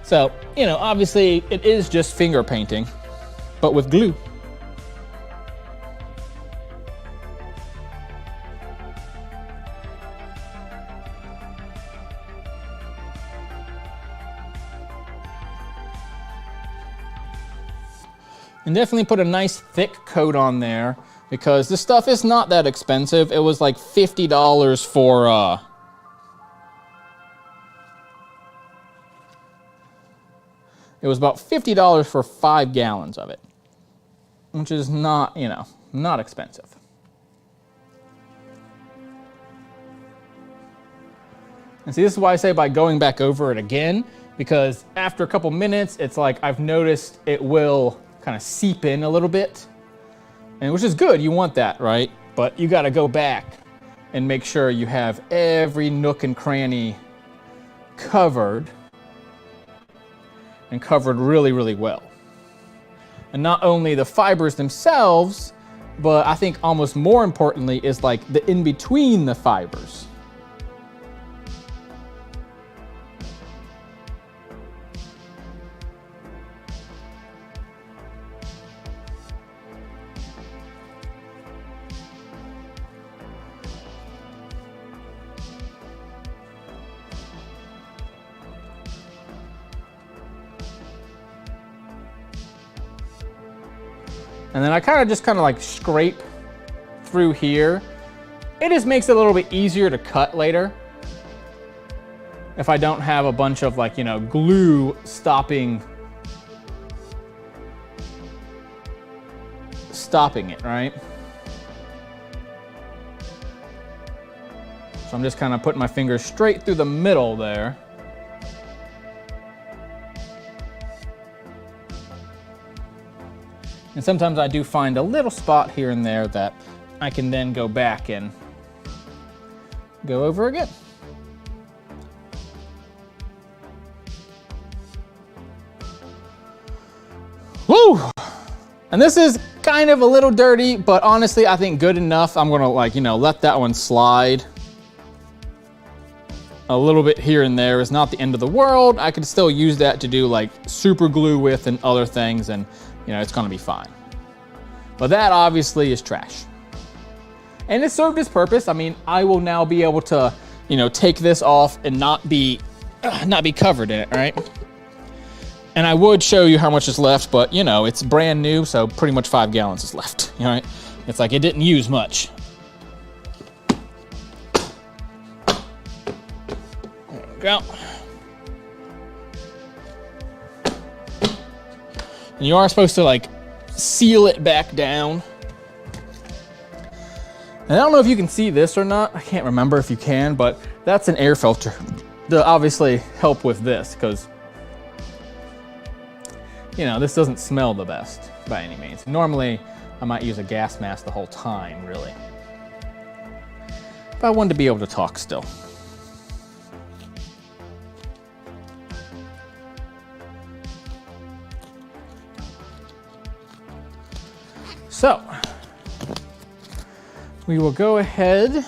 S1: So, you know, obviously it is just finger painting, but with glue. And definitely put a nice thick coat on there, because this stuff is not that expensive. It was like $50 for, it was about $50 for 5 gallons of it, which is not, you know, not expensive. And see, this is why I say by going back over it again, because after a couple minutes, it's like I've noticed it will kind of seep in a little bit, and which is good. You want that, right? But you got to go back and make sure you have every nook and cranny covered, and covered really, really well. And not only the fibers themselves, but I think almost more importantly is like the in between the fibers. And then I just kind of like scrape through here. It just makes it a little bit easier to cut later if I don't have a bunch of like, you know, glue stopping it, right? So I'm just kind of putting my fingers straight through the middle there. And sometimes I do find a little spot here and there that I can then go back and go over again. Woo! And this is kind of a little dirty, but honestly, I think good enough. I'm gonna like, you know, let that one slide. A little bit here and there is not the end of the world. I could still use that to do like super glue with and other things, and you know, it's gonna be fine. But that obviously is trash. And it served its purpose. I mean, I will now be able to, you know, take this off and not be covered in it, right? And I would show you how much is left, but you know, it's brand new, so pretty much 5 gallons is left, you know, right? It's like it didn't use much. There we go. And you are supposed to like seal it back down. And I don't know if you can see this or not. I can't remember if you can, but that's an air filter to obviously help with this, because you know, this doesn't smell the best by any means. Normally, I might use a gas mask the whole time, really. But I wanted to be able to talk still. So, we will go ahead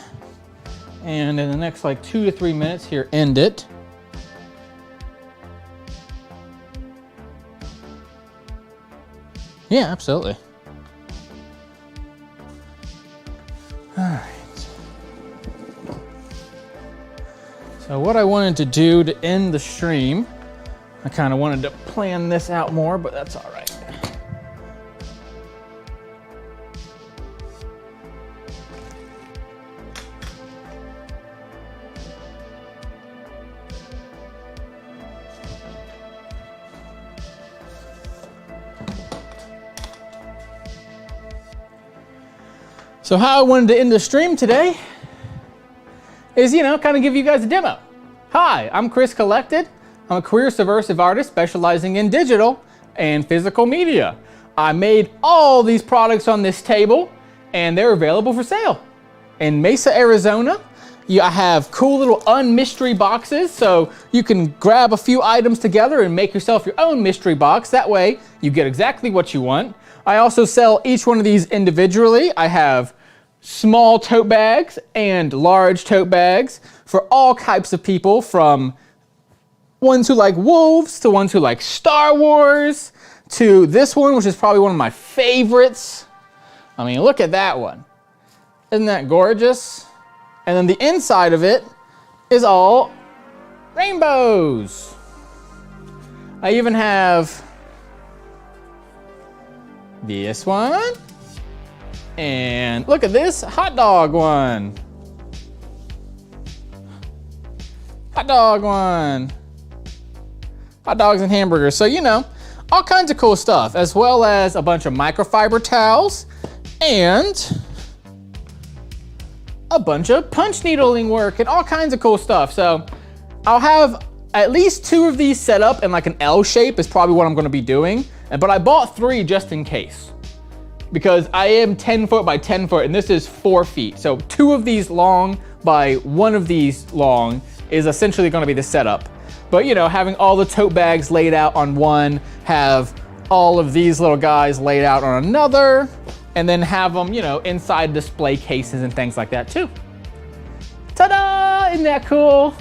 S1: and in the next like 2 to 3 minutes here, end it. Yeah, absolutely. All right. So what I wanted to do to end the stream, I kind of wanted to plan this out more, but that's all right. So how I wanted to end the stream today is, you know, kind of give you guys a demo. Hi, I'm Chris Collected. I'm a queer subversive artist specializing in digital and physical media. I made all these products on this table and they're available for sale. In Mesa, Arizona, I have cool little unmystery boxes, so you can grab a few items together and make yourself your own mystery box. That way you get exactly what you want. I also sell each one of these individually. I have small tote bags and large tote bags for all types of people, from ones who like wolves to ones who like Star Wars to this one, which is probably one of my favorites. I mean, look at that one. Isn't that gorgeous? And then the inside of it is all rainbows. I even have this one, and look at this hot dog one. Hot dog one. Hot dogs and hamburgers. So, you know, all kinds of cool stuff, as well as a bunch of microfiber towels and a bunch of punch needling work and all kinds of cool stuff. So I'll have at least 2 of these set up in like an L shape is probably what I'm gonna be doing. But I bought 3 just in case, because I am 10 foot by 10 foot and this is 4 feet. So 2 of these long by 1 of these long is essentially gonna be the setup. But you know, having all the tote bags laid out on one, have all of these little guys laid out on another, and then have them, you know, inside display cases and things like that too. Ta-da! Isn't that cool?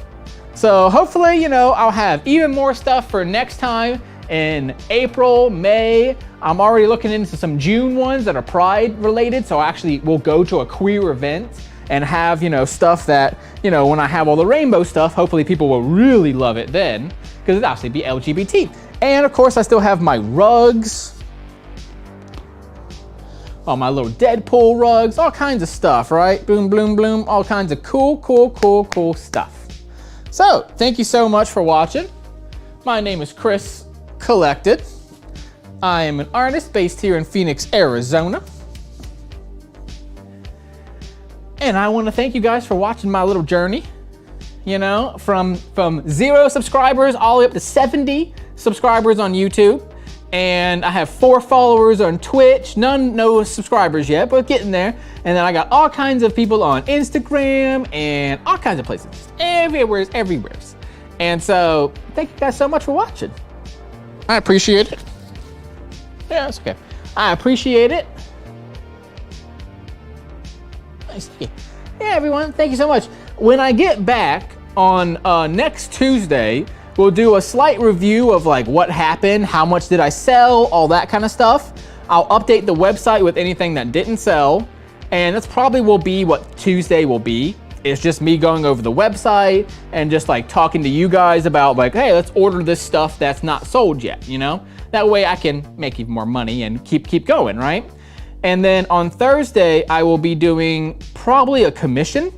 S1: So hopefully, you know, I'll have even more stuff for next time in April, May. I'm already looking into some June ones that are Pride related, so I actually will go to a queer event and have, you know, stuff that, you know, when I have all the rainbow stuff, hopefully people will really love it then, because it'll actually be LGBT. And of course, I still have my rugs. all my little Deadpool rugs, all kinds of stuff, right? Boom, bloom, bloom, all kinds of cool stuff. So, thank you so much for watching. My name is Chris Collected. I am an artist based here in Phoenix, Arizona. And I want to thank you guys for watching my little journey. You know, from 0 subscribers all the way up to 70 subscribers on YouTube. And I have 4 followers on Twitch, no subscribers yet, but getting there. And then I got all kinds of people on Instagram and all kinds of places, everywhere. And so, thank you guys so much for watching. I appreciate it. Yeah, it's okay. I appreciate it. Nice. Yeah, everyone, thank you so much. When I get back on next Tuesday, we'll do a slight review of like what happened, how much did I sell, all that kind of stuff. I'll update the website with anything that didn't sell, and that's probably will be what Tuesday will be. It's just me going over the website and just like talking to you guys about like, hey, let's order this stuff that's not sold yet, you know? That way I can make even more money and keep going, right? And then on Thursday, I will be doing probably a commission.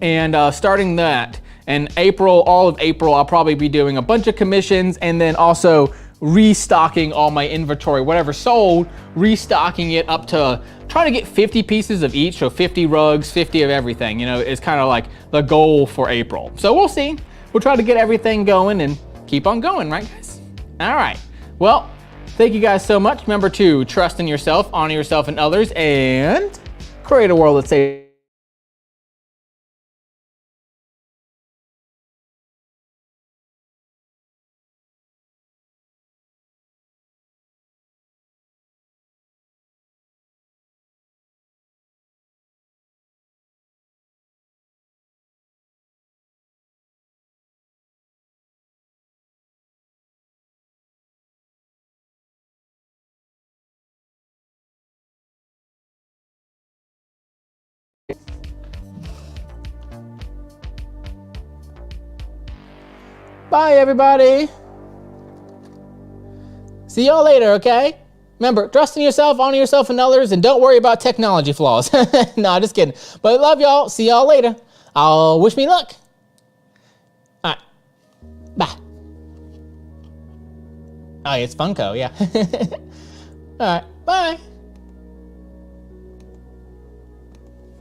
S1: And starting that in April, all of April, I'll probably be doing a bunch of commissions and then also restocking all my inventory, whatever sold, restocking it up to trying to get 50 pieces of each. So 50 rugs, 50 of everything, you know, is kind of like the goal for April. So we'll see. We'll try to get everything going and keep on going, right guys? All right. Well, thank you guys so much. Remember to trust in yourself, honor yourself and others, and create a world that's safe. Bye, everybody. See y'all later, okay? Remember, trust in yourself, honor yourself and others, and don't worry about technology flaws. No, just kidding. But I love y'all. See y'all later. I'll wish me luck. All right. Bye. Oh, it's Funko, yeah. All right. Bye.